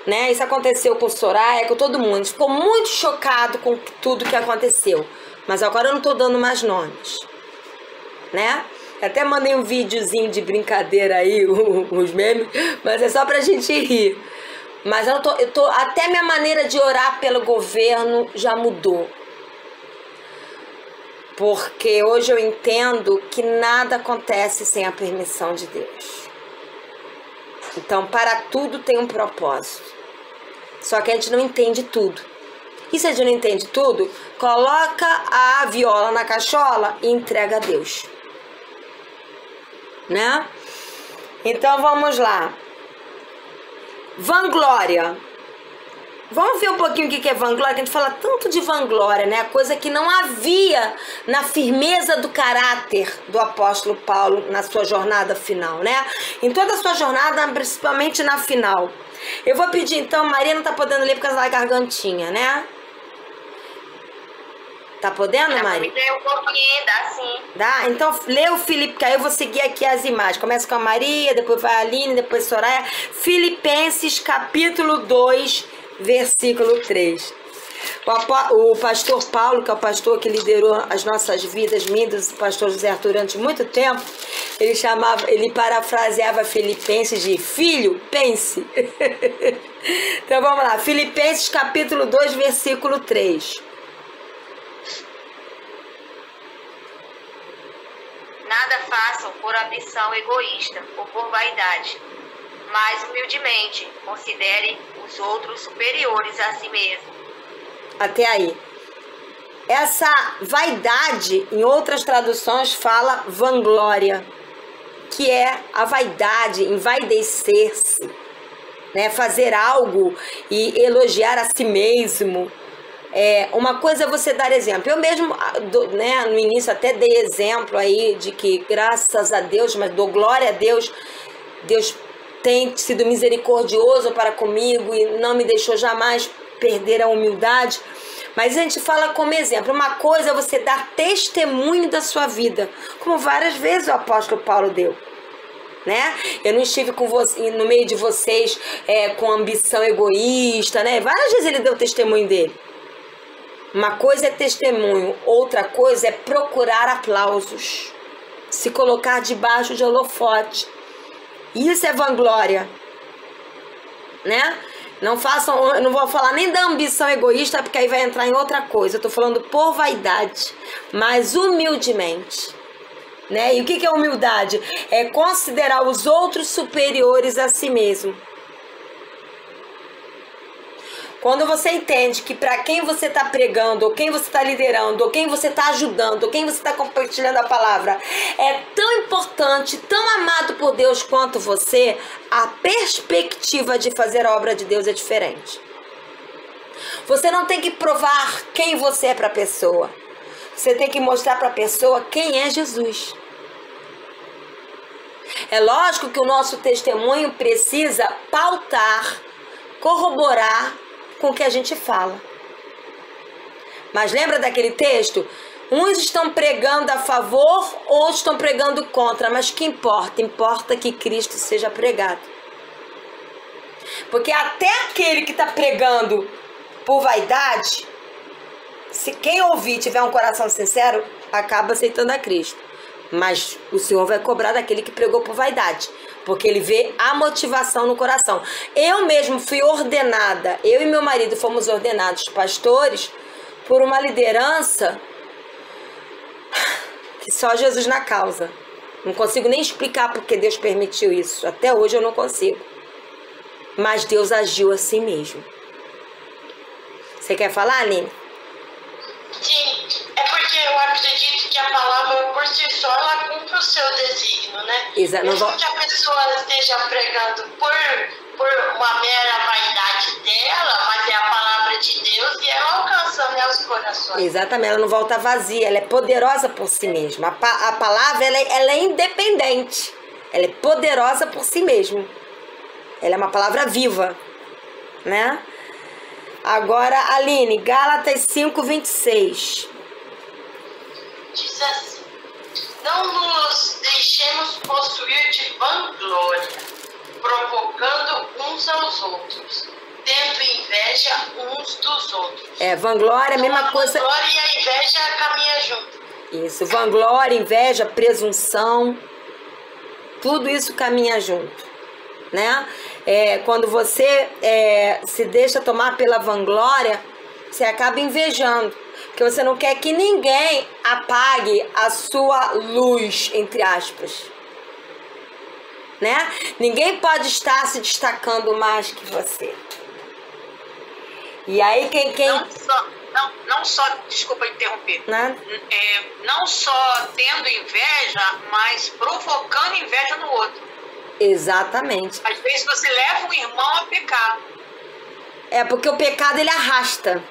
né? Isso aconteceu com Soraya, com todo mundo. A gente ficou muito chocado com tudo que aconteceu. Mas agora eu não tô dando mais nomes, né? Eu até mandei um videozinho de brincadeira aí, os memes, mas é só pra gente rir. Mas eu tô até minha maneira de orar pelo governo já mudou. Porque hoje eu entendo que nada acontece sem a permissão de Deus. Então, para tudo tem um propósito. Só que a gente não entende tudo. E se a gente não entende tudo, coloca a viola na cachola e entrega a Deus. Né? Então vamos lá. Vanglória. Vamos ver um pouquinho o que é vanglória, que a gente fala tanto de vanglória, né? Coisa que não havia na firmeza do caráter do apóstolo Paulo na sua jornada final, né? Em toda a sua jornada, principalmente na final. Eu vou pedir então, Maria não tá podendo ler por causa da gargantinha, né? Tá podendo, Maria? Eu pouquinho, dá sim. Dá? Então lê o Filipe, que aí eu vou seguir aqui as imagens. Começa com a Maria, depois vai a Aline, depois Soraya. Filipenses capítulo 2, versículo 3. O pastor Paulo, que é o pastor que liderou as nossas vidas, minhas, o pastor José Arthur, durante muito tempo, ele parafraseava Filipenses de filho, pense. Então vamos lá, Filipenses capítulo 2, versículo 3. Nada façam por ambição egoísta ou por vaidade, mas humildemente considerem os outros superiores a si mesmo. Até aí. Essa vaidade, em outras traduções, fala vanglória, que é a vaidade, envaidecer-se, né? Fazer algo e elogiar a si mesmo. Uma coisa é você dar exemplo. Eu mesmo, né, no início até dei exemplo aí de que graças a Deus, mas dou glória a Deus, Deus tem sido misericordioso para comigo e não me deixou jamais perder a humildade. Mas a gente fala como exemplo. Uma coisa é você dar testemunho da sua vida, como várias vezes o apóstolo Paulo deu. Né? Eu não estive com você, no meio de vocês com ambição egoísta, né? Várias vezes ele deu testemunho dele. Uma coisa é testemunho, outra coisa é procurar aplausos, se colocar debaixo de holofote. Isso é vanglória, né? Não façam, eu não vou falar nem da ambição egoísta, porque aí vai entrar em outra coisa. Eu tô falando por vaidade, mas humildemente, né? E o que é humildade? É considerar os outros superiores a si mesmo. Quando você entende que para quem você está pregando, ou quem você está liderando, ou quem você está ajudando, ou quem você está compartilhando a palavra, é tão importante, tão amado por Deus quanto você, a perspectiva de fazer a obra de Deus é diferente. Você não tem que provar quem você é para a pessoa. Você tem que mostrar para a pessoa quem é Jesus. É lógico que o nosso testemunho precisa pautar, corroborar com o que a gente fala. Mas lembra daquele texto? Uns estão pregando a favor, outros estão pregando contra. Mas que importa? Importa que Cristo seja pregado. Porque até aquele que está pregando por vaidade, se quem ouvir tiver um coração sincero, acaba aceitando a Cristo. Mas o Senhor vai cobrar daquele que pregou por vaidade, porque ele vê a motivação no coração. Eu mesmo fui ordenada, eu e meu marido fomos ordenados pastores por uma liderança que só Jesus na causa. Não consigo nem explicar porque Deus permitiu isso. Até hoje eu não consigo. Mas Deus agiu assim mesmo. Você quer falar, Aline? Sim, é porque eu acredito que a palavra por si só ela cumpre o seu desígnio, né? Exato. Mesmo que a pessoa esteja pregando por uma mera vaidade dela, mas é a palavra de Deus e ela alcançando os corações. Exatamente, ela não volta vazia, ela é poderosa por si mesma. A palavra ela é independente, ela é poderosa por si mesma. Ela é uma palavra viva, né? Agora, Aline, Gálatas 5:26. Diz assim: não nos deixemos possuir de vanglória, provocando uns aos outros, tendo inveja uns dos outros. Vanglória é a mesma coisa. Vanglória e a inveja caminham junto. Isso, vanglória, inveja, presunção, tudo isso caminha junto, né? Quando você se deixa tomar pela vanglória, você acaba invejando, porque você não quer que ninguém apague a sua luz, entre aspas, né? Ninguém pode estar se destacando mais que você. E aí quem... Não só, desculpa interromper, Nada. Não só tendo inveja, mas provocando inveja no outro. Exatamente. Às vezes você leva um irmão a pecar. É porque o pecado ele arrasta.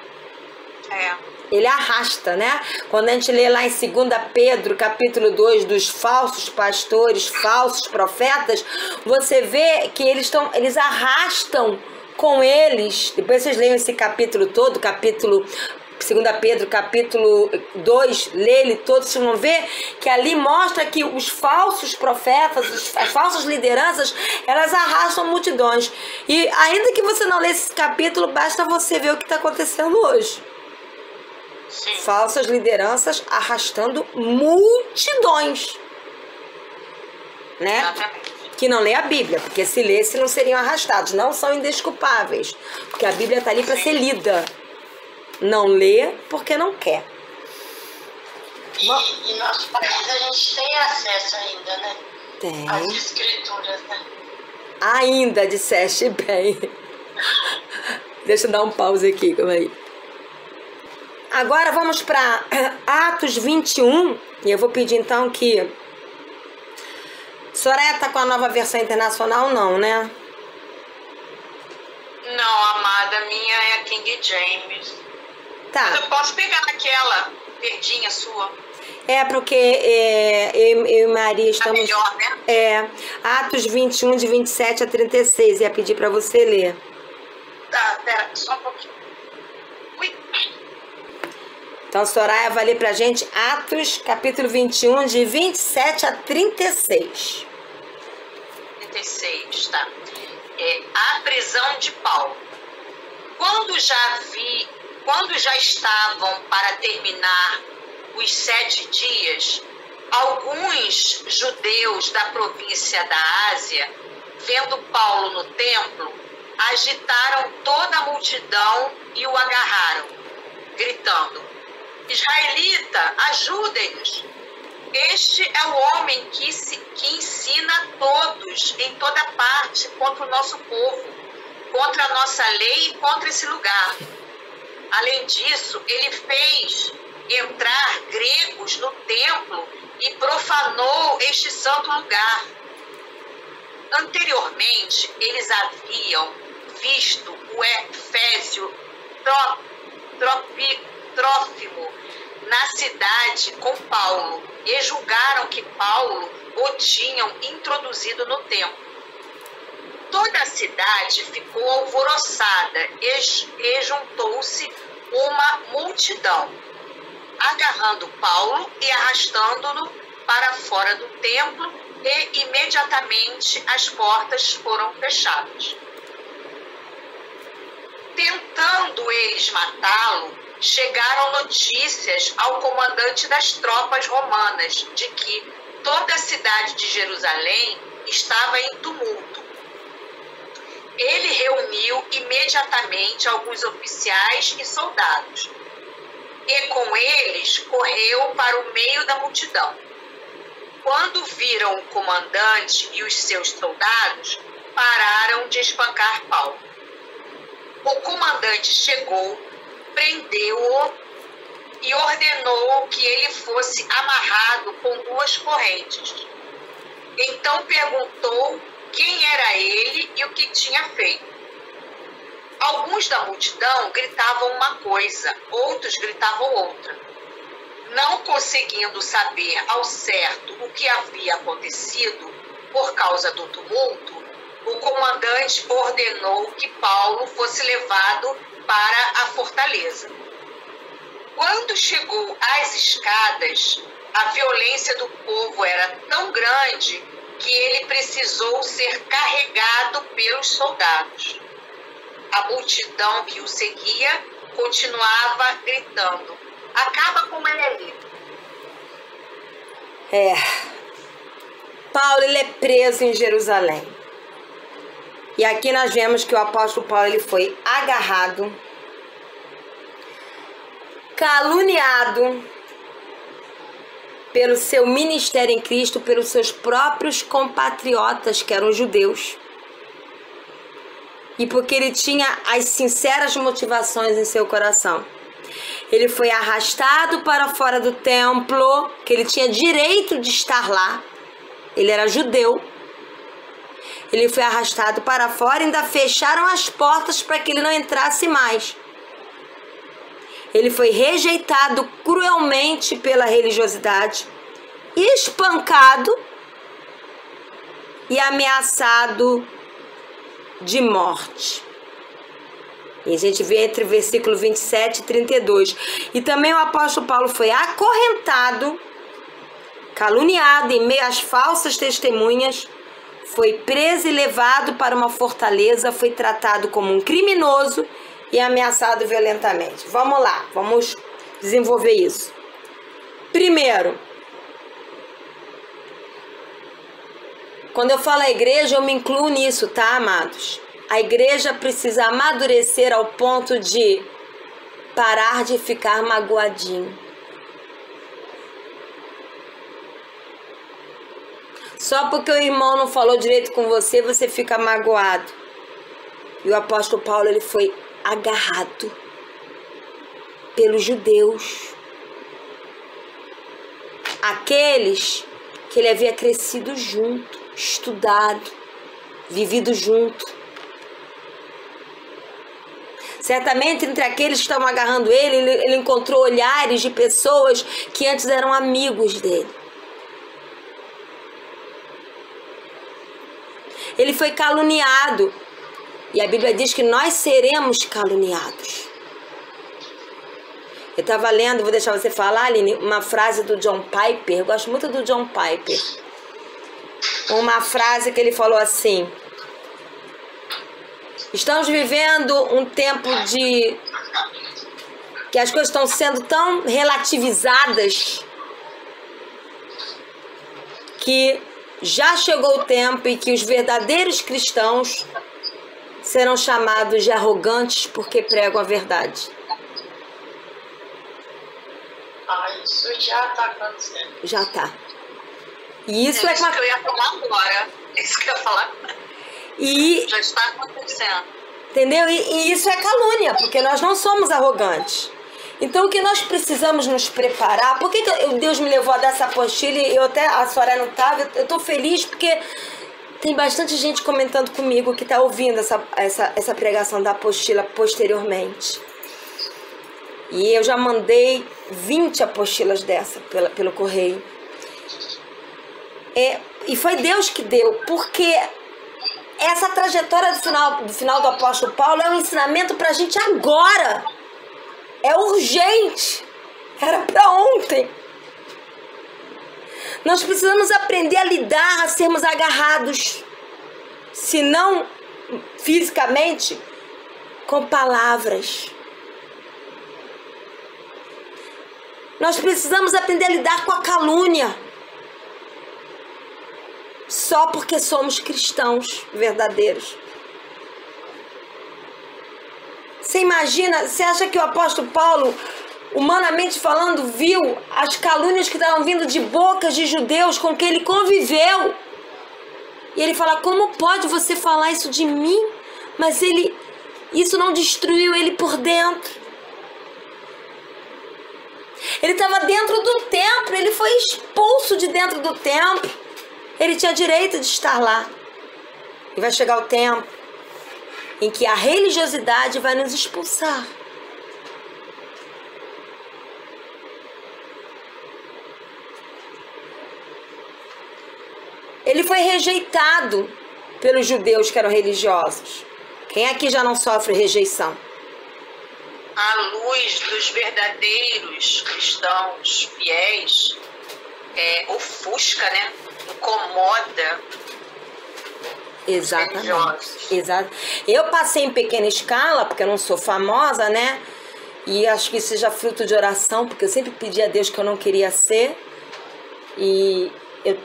Ele arrasta, né? Quando a gente lê lá em 2 Pedro, capítulo 2, dos falsos pastores, falsos profetas, você vê que eles arrastam com eles. Depois vocês leiam esse capítulo todo, 2 Pedro, capítulo 2, lê ele todo, vocês vão ver que ali mostra que os falsos profetas, as falsas lideranças, elas arrastam multidões. E ainda que você não lê esse capítulo, basta você ver o que está acontecendo hoje. Sim. Falsas lideranças arrastando multidões, né? Exatamente. Que não lê a Bíblia, porque se lesse não seriam arrastados, não são indesculpáveis, porque a Bíblia está ali para ser lida. Não lê porque não quer. E nosso país a gente tem acesso ainda, né? Tem. As escrituras, né? Ainda, disseste bem. Deixa eu dar um pause aqui, calma aí. Agora vamos para Atos 21, e eu vou pedir então que... Soraya tá com a nova versão internacional, não, né? Não, amada, a minha é a King James. Tá. Mas eu posso pegar aquela verdinha sua. É porque eu e Maria estamos... melhor, né? Atos 21, de 27 a 36, ia pedir para você ler. Tá, pera, só um pouquinho. Ui. Então, Soraya vai ler pra gente Atos, capítulo 21, de 27 a 36. 36, tá. A prisão de Paulo. Quando já estavam para terminar os 7 dias, alguns judeus da província da Ásia, vendo Paulo no templo, agitaram toda a multidão e o agarraram, gritando: Israelita, ajudem-nos! Este é o homem que ensina a todos em toda parte contra o nosso povo, contra a nossa lei e contra esse lugar. Além disso, ele fez entrar gregos no templo e profanou este santo lugar. Anteriormente, eles haviam visto o Efésio Trófimo na cidade com Paulo e julgaram que Paulo o tinham introduzido no templo. Toda a cidade ficou alvoroçada e juntou-se uma multidão, agarrando Paulo e arrastando-no para fora do templo, e imediatamente as portas foram fechadas. Tentando eles matá-lo, chegaram notícias ao comandante das tropas romanas de que toda a cidade de Jerusalém estava em tumulto. Ele reuniu imediatamente alguns oficiais e soldados, e com eles correu para o meio da multidão. Quando viram o comandante e os seus soldados, pararam de espancar Paulo. O comandante chegou, prendeu-o e ordenou que ele fosse amarrado com 2 correntes. Então perguntou quem era ele e o que tinha feito. Alguns da multidão gritavam uma coisa, outros gritavam outra. Não conseguindo saber ao certo o que havia acontecido por causa do tumulto, o comandante ordenou que Paulo fosse levado para a fortaleza. Quando chegou às escadas, a violência do povo era tão grande que ele precisou ser carregado pelos soldados. A multidão que o seguia continuava gritando: acaba com ele. Paulo ele é preso em Jerusalém. E aqui nós vemos que o apóstolo Paulo ele foi agarrado, caluniado pelo seu ministério em Cristo, pelos seus próprios compatriotas, que eram judeus. e porque ele tinha as sinceras motivações em seu coração. Ele foi arrastado para fora do templo, que ele tinha direito de estar lá. Ele era judeu. Ele foi arrastado para fora e ainda fecharam as portas para que ele não entrasse mais. Ele foi rejeitado cruelmente pela religiosidade, espancado e ameaçado de morte. E a gente vê entre o versículo 27 e 32. E também o apóstolo Paulo foi acorrentado, caluniado em meio às falsas testemunhas, foi preso e levado para uma fortaleza, foi tratado como um criminoso e ameaçado violentamente. Vamos lá, vamos desenvolver isso. Primeiro, quando eu falo a igreja, eu me incluo nisso, tá, amados? A igreja precisa amadurecer ao ponto de parar de ficar magoadinho. Só porque o irmão não falou direito com você, você fica magoado. E o apóstolo Paulo, ele foi agarrado pelos judeus. Aqueles que ele havia crescido junto, estudado, vivido junto. Certamente, entre aqueles que estavam agarrando ele encontrou olhares de pessoas que antes eram amigos dele. Ele foi caluniado. E a Bíblia diz que nós seremos caluniados. Eu estava lendo, vou deixar você falar, Aline, uma frase do John Piper. Eu gosto muito do John Piper. Uma frase que ele falou assim: estamos vivendo um tempo de que as coisas estão sendo tão relativizadas que já chegou o tempo em que os verdadeiros cristãos serão chamados de arrogantes porque pregam a verdade. Isso já está acontecendo. Já está. E isso isso que eu ia falar agora. Isso que eu ia falar. E já está acontecendo. Entendeu? E isso é calúnia, porque nós não somos arrogantes. Então, o que nós precisamos nos preparar... Por que Deus me levou a dar essa apostila e a Soraya não estava? Eu estou feliz porque tem bastante gente comentando comigo que está ouvindo essa pregação da apostila posteriormente. E eu já mandei 20 apostilas dessa pelo correio. E foi Deus que deu, porque essa trajetória do final do apóstolo Paulo é um ensinamento para a gente agora. É urgente. Era para ontem. Nós precisamos aprender a lidar, a sermos agarrados, se não fisicamente, com palavras. Nós precisamos aprender a lidar com a calúnia. Só porque somos cristãos verdadeiros. Você imagina, você acha que o apóstolo Paulo, humanamente falando, viu as calúnias que estavam vindo de bocas de judeus com quem ele conviveu? E ele fala: como pode você falar isso de mim? Mas isso não destruiu ele por dentro. Ele estava dentro do templo, ele foi expulso de dentro do templo. Ele tinha direito de estar lá. E vai chegar o tempo em que a religiosidade vai nos expulsar. Ele foi rejeitado pelos judeus que eram religiosos. Quem aqui já não sofre rejeição? A luz dos verdadeiros cristãos fiéis ofusca, né? Incomoda. Exatamente. Exato. Eu passei em pequena escala, porque eu não sou famosa, né? E acho que isso seja fruto de oração, porque eu sempre pedi a Deus que eu não queria ser. E eu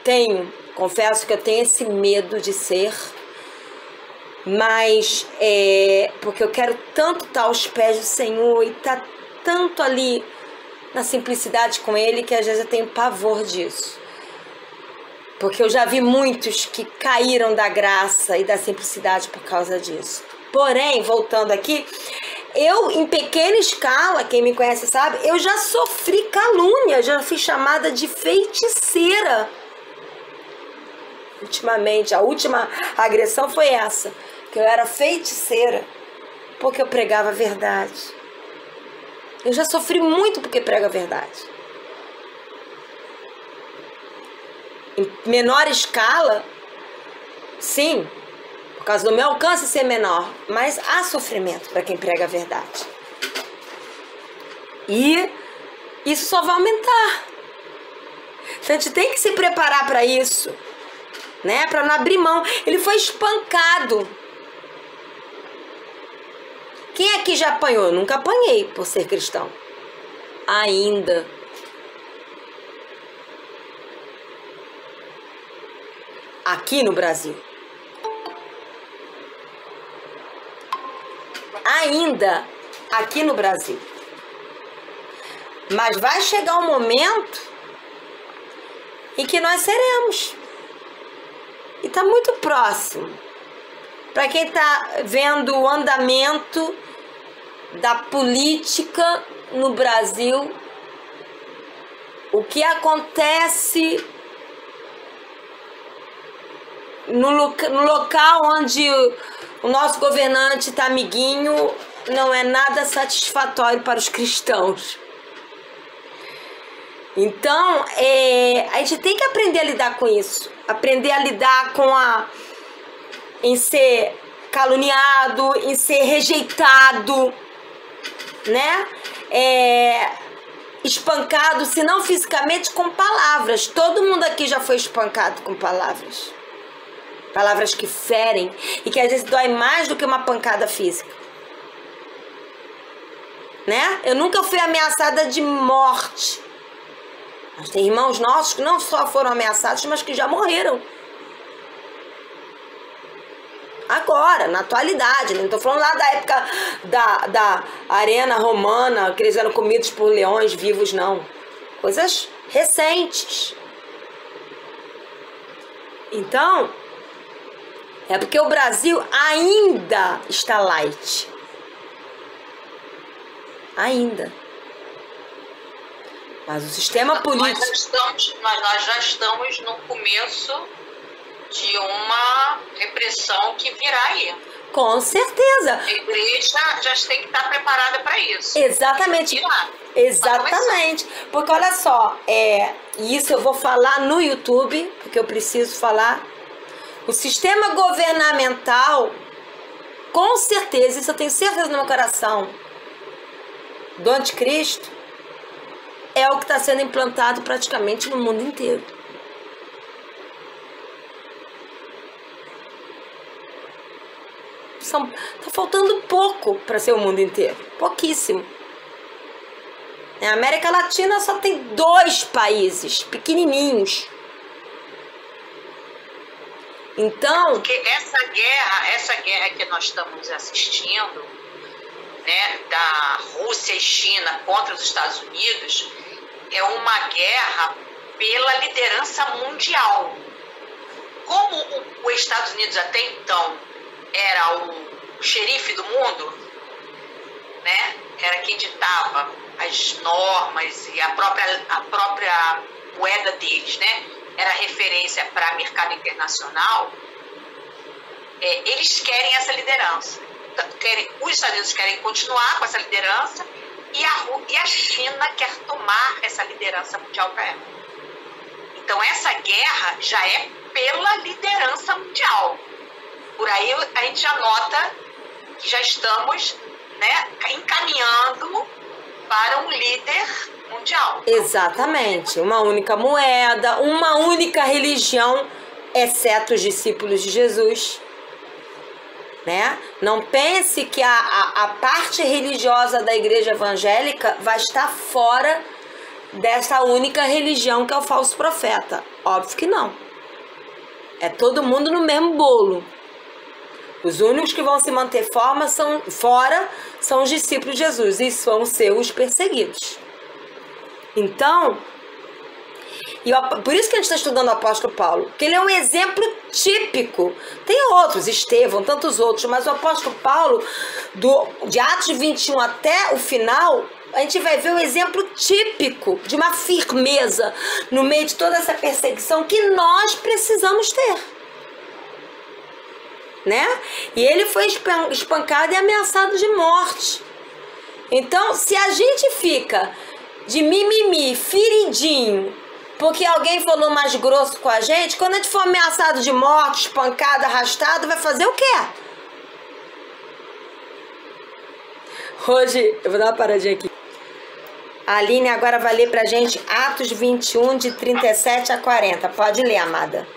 confesso que eu tenho esse medo de ser. Mas porque eu quero tanto estar aos pés do Senhor e estar tanto ali na simplicidade com Ele, que às vezes eu tenho pavor disso. Porque eu já vi muitos que caíram da graça e da simplicidade por causa disso. Porém, voltando aqui, eu, em pequena escala, quem me conhece sabe, eu já sofri calúnia, já fui chamada de feiticeira. Ultimamente, a última agressão foi essa, que eu era feiticeira, porque eu pregava a verdade. Eu já sofri muito porque prego a verdade. Em menor escala, sim, por causa do meu alcance ser menor, mas há sofrimento para quem prega a verdade. E isso só vai aumentar. Então a gente tem que se preparar para isso, né? Para não abrir mão. Ele foi espancado. Quem aqui já apanhou? Eu nunca apanhei por ser cristão. Ainda. Aqui no Brasil. Ainda aqui no Brasil. Mas vai chegar um momento em que nós seremos. E está muito próximo. Para quem está vendo o andamento da política no Brasil, o que acontece no local onde o nosso governante está amiguinho, não é nada satisfatório para os cristãos. Então, a gente tem que aprender a lidar com isso. Aprender a lidar em ser caluniado, em ser rejeitado, né? Espancado, se não fisicamente, com palavras. Todo mundo aqui já foi espancado com palavras. Palavras que ferem e que às vezes dói mais do que uma pancada física. Né? Eu nunca fui ameaçada de morte. Mas tem irmãos nossos que não só foram ameaçados, mas que já morreram. Agora, na atualidade, não estou falando lá da época da arena romana, que eles eram comidos por leões vivos, não. Coisas recentes. Então, é porque o Brasil ainda está light. Ainda. Mas o sistema político... Nós já estamos no começo de uma repressão que virá aí. Com certeza. A igreja já tem que estar preparada para isso. Exatamente. Exatamente. Porque olha só, isso eu vou falar no YouTube, porque eu preciso falar. O sistema governamental, com certeza, isso eu tenho certeza no meu coração, do anticristo, é o que está sendo implantado praticamente no mundo inteiro. Tá faltando pouco para ser o mundo inteiro. Pouquíssimo. Na América Latina só tem 2 países pequenininhos. Então... Porque essa guerra que nós estamos assistindo, né, da Rússia e China contra os Estados Unidos, é uma guerra pela liderança mundial. Como os Estados Unidos até então era o xerife do mundo, né? Era quem ditava as normas e a própria moeda deles, né? Era referência para mercado internacional. Eles querem essa liderança. Os Estados Unidos querem continuar com essa liderança e a China quer tomar essa liderança mundial para ela. Então essa guerra já é pela liderança mundial. Por aí a gente já nota que já estamos, né, encaminhando para um líder mundial. Exatamente. Uma única moeda, uma única religião, exceto os discípulos de Jesus. Né? Não pense que a parte religiosa da igreja evangélica vai estar fora dessa única religião que é o falso profeta. Óbvio que não. É todo mundo no mesmo bolo. Os únicos que vão se manter fora são os discípulos de Jesus, e vão ser os perseguidos. Então, E por isso que a gente está estudando o apóstolo Paulo, porque ele é um exemplo típico. Tem outros, Estevão, tantos outros, mas o apóstolo Paulo, de Atos 21 até o final, a gente vai ver um exemplo típico de uma firmeza no meio de toda essa perseguição que nós precisamos ter. Né? E ele foi espancado e ameaçado de morte. Então, se a gente fica de mimimi, feridinho, porque alguém falou mais grosso com a gente, quando a gente for ameaçado de morte, espancado, arrastado, vai fazer o quê? Hoje, eu vou dar uma paradinha aqui. A Aline agora vai ler pra gente Atos 21, de 37 a 40. Pode ler, amada.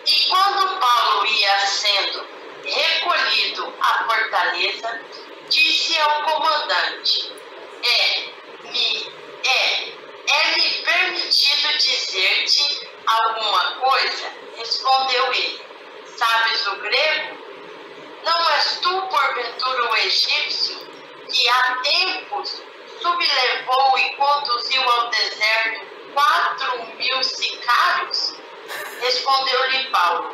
E quando Paulo ia sendo recolhido à fortaleza, disse ao comandante: é-me permitido dizer-te alguma coisa? Respondeu ele: sabes o grego? Não és tu, porventura, o egípcio, que há tempos sublevou e conduziu ao deserto 4.000 sicários? Respondeu-lhe Paulo: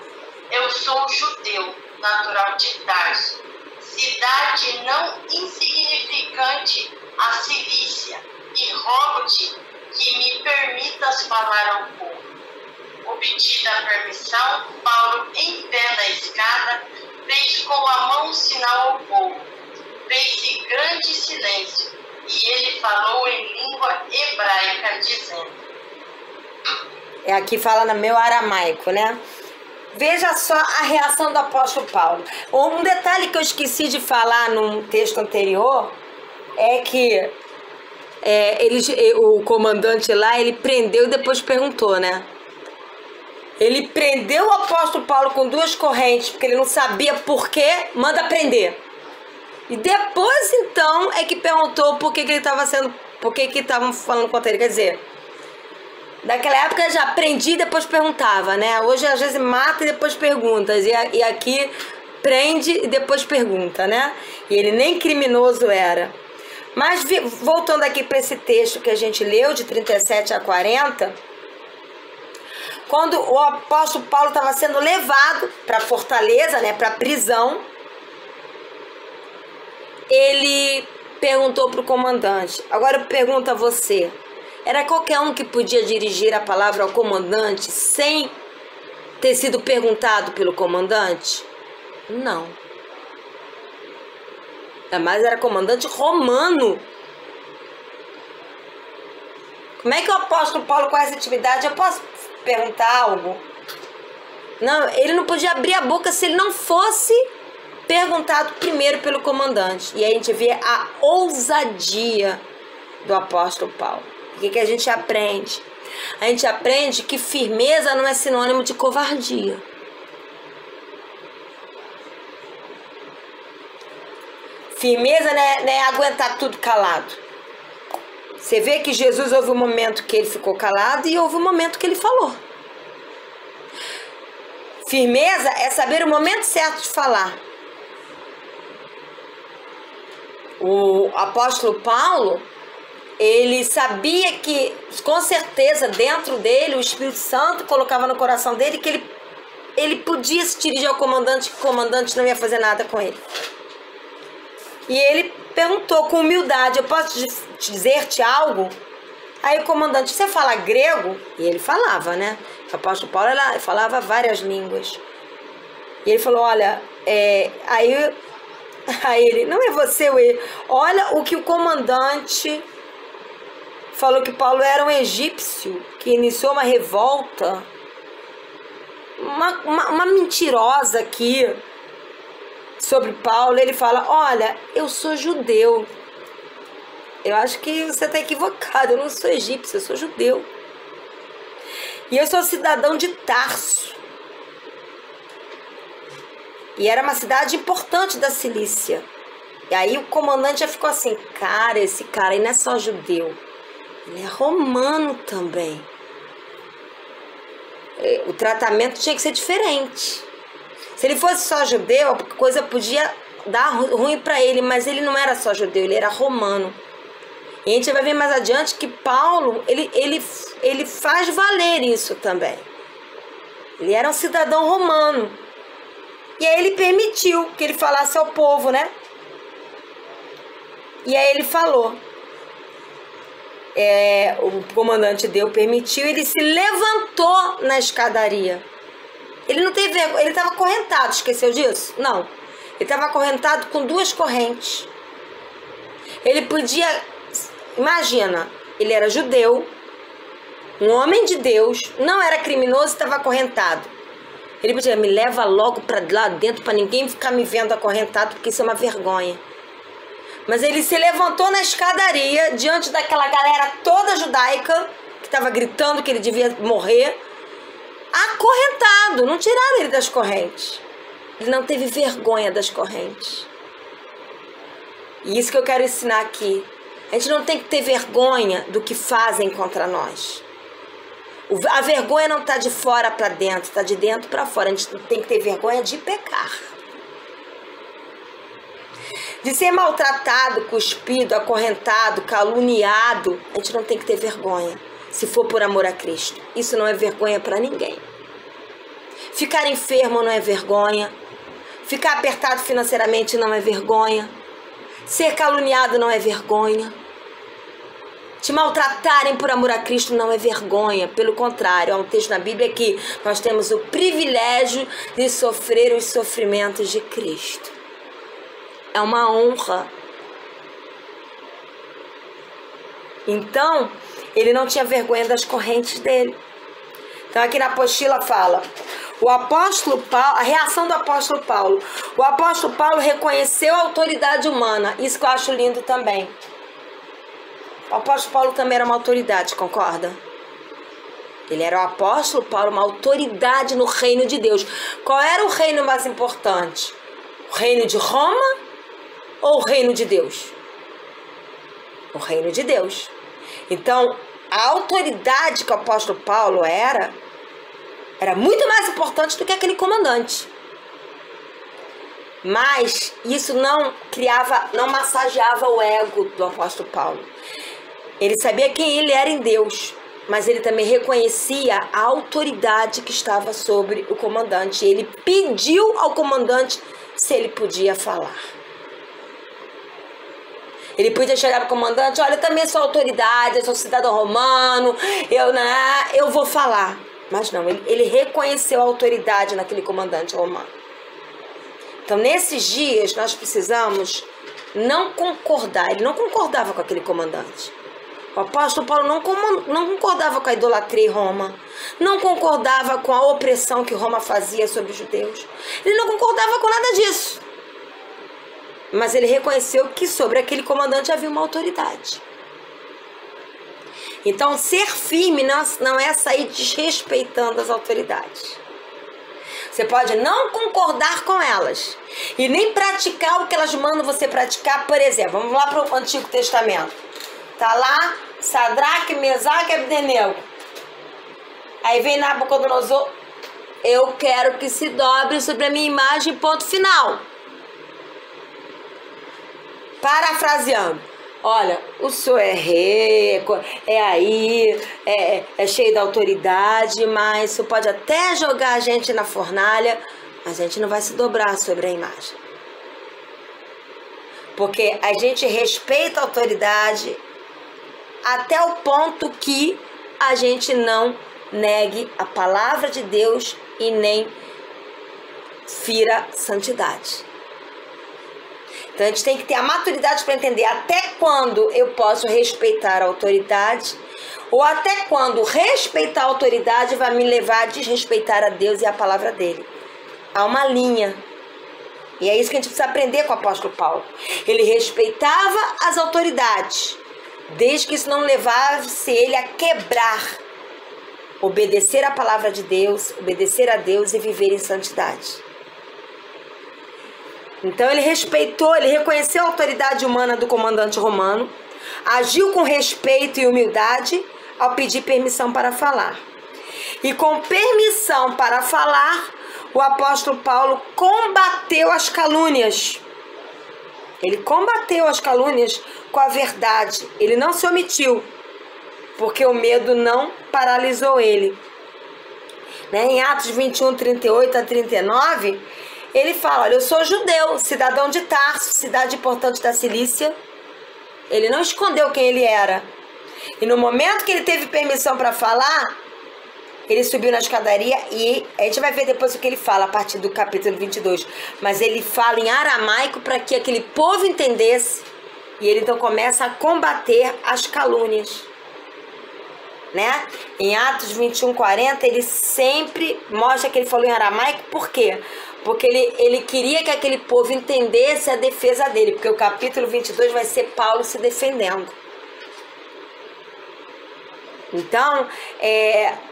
eu sou judeu, natural de Tarso, cidade não insignificante a Cilícia, e rogo-te que me permitas falar ao povo. Obtida a permissão, Paulo, em pé na escada, fez com a mão um sinal ao povo. Fez-se grande silêncio, e ele falou em língua hebraica, dizendo... Aqui fala no meu aramaico, né? Veja só a reação do apóstolo Paulo. Um detalhe que eu esqueci de falar num texto anterior é que o comandante lá, ele prendeu e depois perguntou, né? Ele prendeu o apóstolo Paulo com 2 correntes, porque ele não sabia por que, manda prender. E depois, então, é que perguntou por que ele estava por que estavam falando contra ele. Quer dizer, naquela época já prendia e depois perguntava, né? Hoje, às vezes, mata e depois pergunta. E aqui, prende e depois pergunta, né? E ele nem criminoso era. Mas, voltando aqui para esse texto que a gente leu, de 37 a 40... quando o apóstolo Paulo estava sendo levado para a fortaleza, né, para a prisão, ele perguntou para o comandante. Agora eu pergunto a você, era qualquer um que podia dirigir a palavra ao comandante sem ter sido perguntado pelo comandante? Não. Mas era comandante romano. Como é que o apóstolo Paulo, com essa atividade, eu posso perguntar algo? Não, ele não podia abrir a boca se ele não fosse perguntado primeiro pelo comandante. E aí a gente vê a ousadia do apóstolo Paulo. O que a gente aprende? A gente aprende que firmeza não é sinônimo de covardia. Firmeza não é aguentar tudo calado. Você vê que Jesus houve um momento que ele ficou calado e houve um momento que ele falou. Firmeza é saber o momento certo de falar. O apóstolo Paulo, ele sabia que, com certeza, dentro dele, o Espírito Santo colocava no coração dele que ele podia se dirigir ao comandante, que o comandante não ia fazer nada com ele. E ele perguntou com humildade: eu posso dizer-te algo? Aí o comandante: você fala grego? E ele falava, né? O apóstolo Paulo falava várias línguas. E ele falou: olha, aí ele: não é você, olha o que o comandante falou, que Paulo era um egípcio que iniciou uma revolta, uma mentirosa aqui sobre Paulo. Ele fala: olha, eu sou judeu. Eu acho que você está equivocado. Eu não sou egípcio, eu sou judeu. E eu sou cidadão de Tarso. E era uma cidade importante da Cilícia. E aí o comandante já ficou assim: cara, esse cara aí não é só judeu, ele é romano também. O tratamento tinha que ser diferente. Se ele fosse só judeu, a coisa podia dar ruim para ele, mas ele não era só judeu, ele era romano. E a gente vai ver mais adiante que Paulo, ele faz valer isso também. Ele era um cidadão romano. E aí ele permitiu que ele falasse ao povo, né? E aí ele falou. O comandante permitiu, ele se levantou na escadaria. Ele não teve vergonha, ele estava acorrentado, esqueceu disso? Não. Ele estava acorrentado com 2 correntes. Ele podia, imagina, ele era judeu, um homem de Deus, não era criminoso, estava acorrentado. Ele podia, me leva logo para lá dentro para ninguém ficar me vendo acorrentado, porque isso é uma vergonha. Mas ele se levantou na escadaria, diante daquela galera toda judaica, que estava gritando que ele devia morrer, acorrentado, não tiraram ele das correntes. Ele não teve vergonha das correntes. E isso que eu quero ensinar aqui. A gente não tem que ter vergonha do que fazem contra nós. A vergonha não está de fora para dentro, está de dentro para fora. A gente tem que ter vergonha de pecar. De ser maltratado, cuspido, acorrentado, caluniado. A gente não tem que ter vergonha, se for por amor a Cristo. Isso não é vergonha para ninguém. Ficar enfermo não é vergonha. Ficar apertado financeiramente não é vergonha. Ser caluniado não é vergonha. Te maltratarem por amor a Cristo não é vergonha. Pelo contrário, há um texto na Bíblia que nós temos o privilégio de sofrer os sofrimentos de Cristo. É uma honra. Então, ele não tinha vergonha das correntes dele. Então, aqui na apostila fala, o apóstolo Paulo, a reação do apóstolo Paulo. O apóstolo Paulo reconheceu a autoridade humana. Isso que eu acho lindo também. O apóstolo Paulo também era uma autoridade, concorda? Ele era o apóstolo Paulo, uma autoridade no reino de Deus. Qual era o reino mais importante? O reino de Roma ou o reino de Deus? O reino de Deus. Então, a autoridade que o apóstolo Paulo era muito mais importante do que aquele comandante. Mas isso não massageava o ego do apóstolo Paulo. Ele sabia quem ele era em Deus, mas ele também reconhecia a autoridade que estava sobre o comandante. Ele pediu ao comandante se ele podia falar. Ele podia chegar para o comandante, olha, eu também sou autoridade, eu sou cidadão romano, eu vou falar. Mas não, ele reconheceu a autoridade naquele comandante romano. Então, nesses dias, nós precisamos não concordar. Ele não concordava com aquele comandante. O apóstolo Paulo não concordava com a idolatria em Roma. Não concordava com a opressão que Roma fazia sobre os judeus. Ele não concordava com nada disso. Mas ele reconheceu que sobre aquele comandante havia uma autoridade. Então, ser firme não é sair desrespeitando as autoridades. Você pode não concordar com elas e nem praticar o que elas mandam você praticar. Por exemplo, vamos lá para o Antigo Testamento. Tá lá Sadraque, Mesaque e Abdenego. Aí vem Nabucodonosor, eu quero que se dobre sobre a minha imagem, ponto final. Parafraseando, olha, o senhor é rei, é cheio da autoridade, mas o senhor pode até jogar a gente na fornalha, mas a gente não vai se dobrar sobre a imagem. Porque a gente respeita a autoridade até o ponto que a gente não negue a palavra de Deus e nem fira santidade. Então a gente tem que ter a maturidade para entender até quando eu posso respeitar a autoridade ou até quando respeitar a autoridade vai me levar a desrespeitar a Deus e a palavra dele. Há uma linha. E é isso que a gente precisa aprender com o apóstolo Paulo. Ele respeitava as autoridades, desde que isso não levasse ele a quebrar, obedecer a palavra de Deus, obedecer a Deus e viver em santidade. Então ele respeitou, ele reconheceu a autoridade humana do comandante romano, agiu com respeito e humildade ao pedir permissão para falar. E com permissão para falar, o apóstolo Paulo combateu as calúnias. Ele combateu as calúnias com a verdade. Ele não se omitiu, porque o medo não paralisou ele. Né? Em Atos 21, 38 a 39, ele fala, olha, eu sou judeu, cidadão de Tarso, cidade importante da Cilícia. Ele não escondeu quem ele era. E no momento que ele teve permissão para falar, ele subiu na escadaria e a gente vai ver depois o que ele fala a partir do capítulo 22. Mas ele fala em aramaico para que aquele povo entendesse. E ele então começa a combater as calúnias. Né? Em Atos 21, 40, ele sempre mostra que ele falou em aramaico. Por quê? Porque ele queria que aquele povo entendesse a defesa dele. Porque o capítulo 22 vai ser Paulo se defendendo. Então,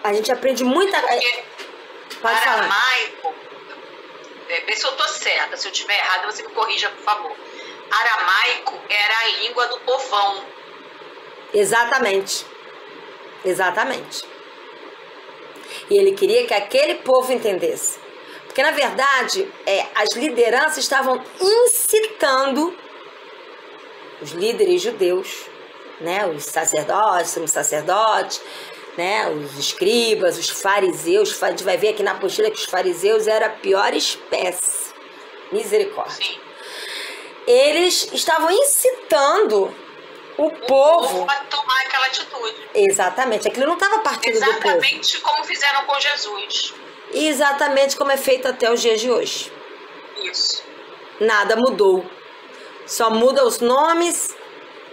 a gente aprende muita coisa. Aramaico, vê se eu estou certa, se eu estiver errada, você me corrija, por favor. Aramaico era a língua do povão. Exatamente. Exatamente. E ele queria que aquele povo entendesse. Porque, na verdade, as lideranças estavam incitando os líderes judeus, né, os sacerdotes, os sacerdotes, né, os escribas, os fariseus. A gente vai ver aqui na apostila que os fariseus eram a pior espécie. Misericórdia. Sim. Eles estavam incitando o povo a tomar aquela atitude. Exatamente. Aquilo não estava partindo do povo. Exatamente como fizeram com Jesus. Exatamente como é feito até os dias de hoje. Isso. Nada mudou. Só mudam os nomes,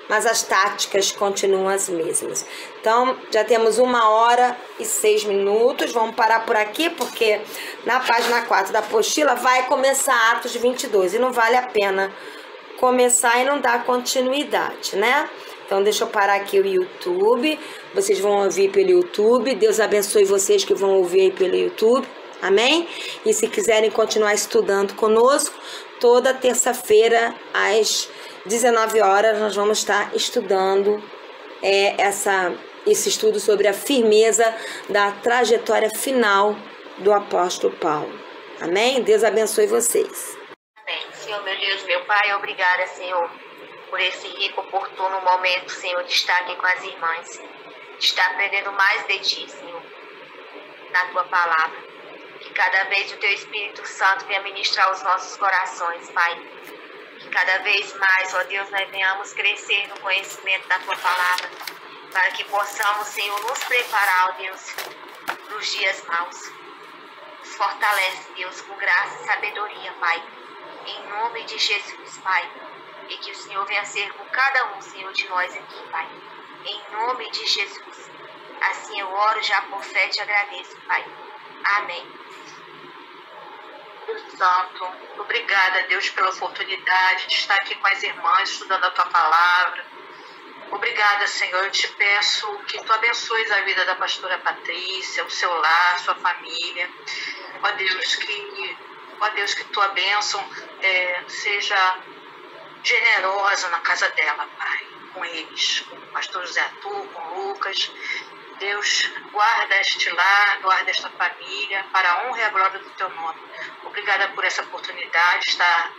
mas as táticas continuam as mesmas. Então, já temos 1h06. Vamos parar por aqui, porque na página 4 da apostila vai começar Atos 22. E não vale a pena começar e não dar continuidade, né? Então, deixa eu parar aqui o YouTube. Vocês vão ouvir pelo YouTube. Deus abençoe vocês que vão ouvir aí pelo YouTube. Amém? E se quiserem continuar estudando conosco, toda terça-feira às 19 horas nós vamos estar estudando esse estudo sobre a firmeza da trajetória final do apóstolo Paulo. Amém? Deus abençoe vocês. Amém. Senhor, meu Deus, meu Pai, obrigada, Senhor, por esse rico, oportuno momento, Senhor, de estar aqui com as irmãs, de estar aprendendo mais de Ti, Senhor, na Tua palavra. Que cada vez o Teu Espírito Santo venha ministrar os nossos corações, Pai. Que cada vez mais, ó Deus, nós venhamos crescer no conhecimento da Tua palavra, para que possamos, Senhor, nos preparar, ó Deus, para os dias maus. Nos fortalece, Deus, com graça e sabedoria, Pai. Em nome de Jesus, Pai. E que o Senhor venha ser com cada um, Senhor, de nós aqui, Pai. Em nome de Jesus. Assim eu oro já por fé e te agradeço, Pai. Amém. Santo, obrigada, Deus, pela oportunidade de estar aqui com as irmãs, estudando a Tua palavra. Obrigada, Senhor, eu te peço que Tu abençoes a vida da pastora Patrícia, o seu lar, sua família. Ó Deus, que Tua bênção seja generosa na casa dela, Pai, com eles, com o pastor José Arthur, com o Lucas. Deus, guarda este lar, guarda esta família, para a honra e a glória do Teu nome. Obrigada por essa oportunidade de estar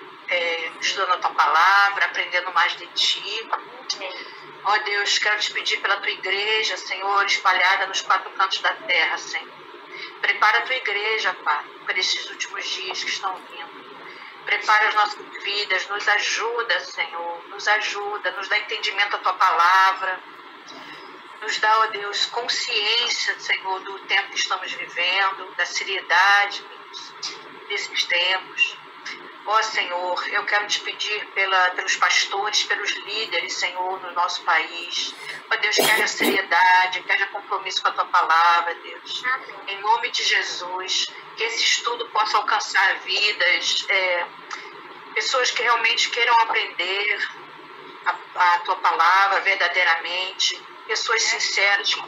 estudando a Tua palavra, aprendendo mais de Ti. Ó Deus, quero Te pedir pela Tua igreja, Senhor, espalhada nos 4 cantos da terra, Senhor. Prepara a Tua igreja, Pai, para esses últimos dias que estão vindo. Prepara as nossas vidas, nos ajuda, Senhor, nos ajuda, nos dá entendimento da Tua palavra. Nos dá, ó Deus, consciência, Senhor, do tempo que estamos vivendo, da seriedade, Deus, desses tempos. Ó Senhor, eu quero Te pedir pelos pastores, pelos líderes, Senhor, no nosso país. Ó Deus, que haja seriedade, que haja compromisso com a Tua palavra, Deus. Em nome de Jesus, que esse estudo possa alcançar vidas, pessoas que realmente queiram aprender a Tua palavra verdadeiramente, pessoas sinceras que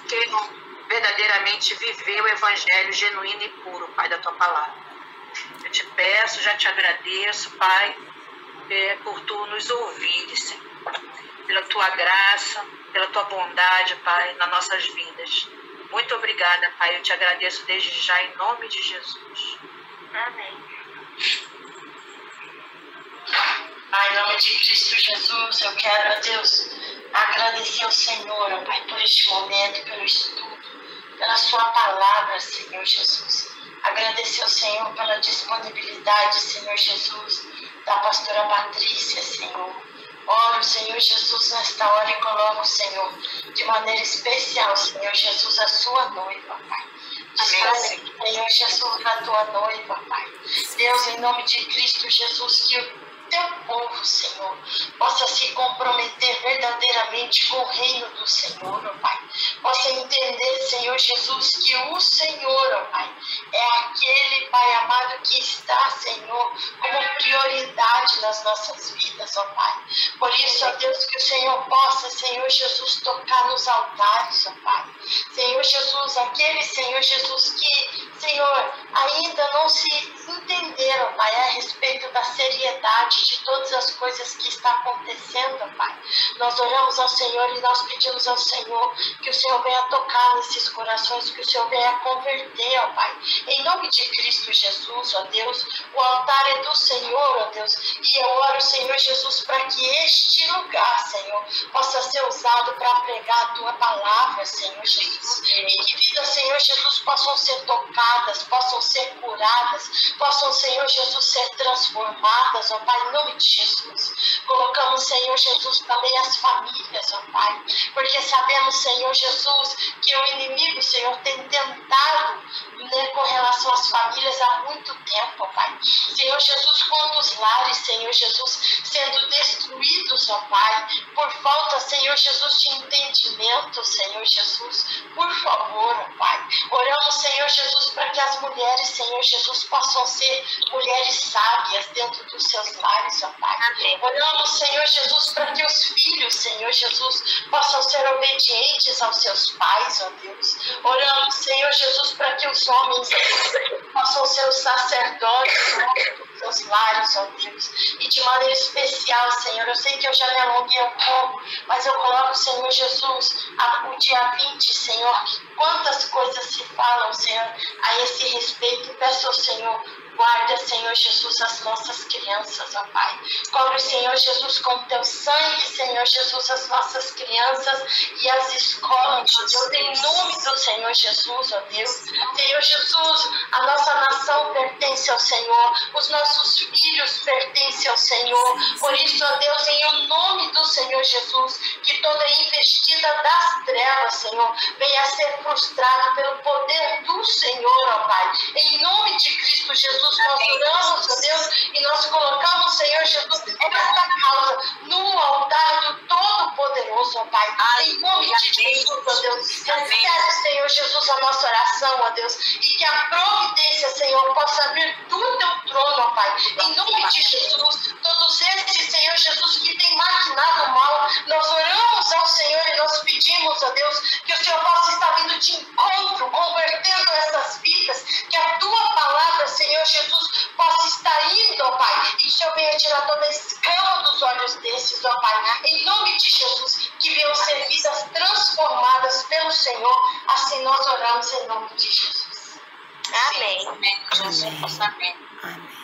queiram verdadeiramente viver o evangelho genuíno e puro, Pai, da Tua palavra. Eu te peço, já te agradeço, Pai, por Tu nos ouvires, Senhor, pela Tua graça, pela Tua bondade, Pai, nas nossas vidas. Muito obrigada, Pai, eu te agradeço desde já, em nome de Jesus. Amém. Pai, em nome de Cristo Jesus, eu quero, ó Deus, agradecer ao Senhor, ó Pai, por este momento, pelo estudo, pela sua palavra, Senhor Jesus. Agradecer ao Senhor pela disponibilidade, Senhor Jesus, da pastora Patrícia, Senhor. Oro, Senhor Jesus, nesta hora e coloco, Senhor, de maneira especial, Senhor Jesus, a sua noiva, Pai. Amém, Senhor Jesus, a tua noiva, Pai. Deus, em nome de Cristo Jesus, que o teu povo, Senhor, possa se comprometer verdadeiramente com o reino do Senhor, ó Pai. Possa entender, Senhor Jesus, que o Senhor, ó Pai, é aquele, Pai amado, que está, Senhor, como prioridade nas nossas vidas, ó Pai. Por isso, ó Deus, que o Senhor possa, Senhor Jesus, tocar nos altares, ó Pai. Senhor Jesus, aquele, Senhor Jesus, que, Senhor, ainda não se entenderam, Pai, a respeito da seriedade de todas as coisas que está acontecendo, Pai. Nós oramos ao Senhor e nós pedimos ao Senhor que o Senhor venha tocar nesses corações, que o Senhor venha converter, ó Pai. Em nome de Cristo Jesus, ó Deus, o altar é do Senhor, ó Deus, e eu oro, Senhor Jesus, para que este lugar, Senhor, possa ser usado para pregar a tua palavra, Senhor Jesus, e que vidas, Senhor Jesus, possam ser tocadas, possam ser curadas, possam, Senhor Jesus, ser transformadas, ó Pai, em nome de Jesus. Colocamos, Senhor Jesus, também as famílias, ó Pai, porque sabemos, Senhor Jesus, que o inimigo, Senhor, tem tentado, né, com relação às famílias há muito tempo, ó Pai. Senhor Jesus, quantos lares, Senhor Jesus, sendo destruídos, ó Pai, por falta, Senhor Jesus, de entendimento, Senhor Jesus, por favor, ó Pai. Oramos, Senhor Jesus, para que as mulheres, Senhor Jesus, possam ser mulheres sábias dentro dos seus lares, ó Pai. Amém. Oramos, Senhor Jesus, para que os filhos, Senhor Jesus, possam ser obedientes aos seus pais, ó Deus. Oramos, Senhor Jesus, para que os homens possam ser os sacerdotes, ó, seus lares, ó Deus. E de maneira especial, Senhor, eu sei que eu já me alonguei um pouco, mas eu coloco, Senhor Jesus, o dia 20, Senhor, quantas coisas se falam, Senhor, a esse respeito. E peço ao Senhor, guarda, Senhor Jesus, as nossas crianças, ó Pai. Cobre, Senhor Jesus, com teu sangue, Senhor Jesus, as nossas crianças e as escolas, ó Deus, em nome do Senhor Jesus, ó Deus. Senhor Jesus, a nossa nação pertence ao Senhor, os nossos filhos pertencem ao Senhor. Por isso, ó Deus, em o nome do Senhor Jesus, que toda investida das trevas, Senhor, venha a ser frustrada pelo poder do Senhor, ó Pai. Em nome de Cristo Jesus, nós oramos, ó Deus, e nós colocamos, Senhor Jesus, esta causa no altar do Todo-Poderoso, ó Pai. Em nome de Jesus, ó Deus, recebe, Senhor Jesus, a nossa oração, ó Deus, e que a providência, Senhor, possa vir do teu trono, ó Pai. Em nome de Jesus, todos esses, Senhor Jesus, que tem maquinado mal, nós oramos ao Senhor e nós pedimos, ó Deus, que o Senhor possa estar vindo de encontro, convertendo essas vidas, que a tua palavra, Senhor Jesus, possa estar indo, ó Pai, e que o Senhor venha tirar toda a escama dos olhos desses, ó Pai, em nome de Jesus, que venham ser vidas transformadas pelo Senhor. Assim nós oramos em nome de Jesus. Amém. Amém. Amém. Amém.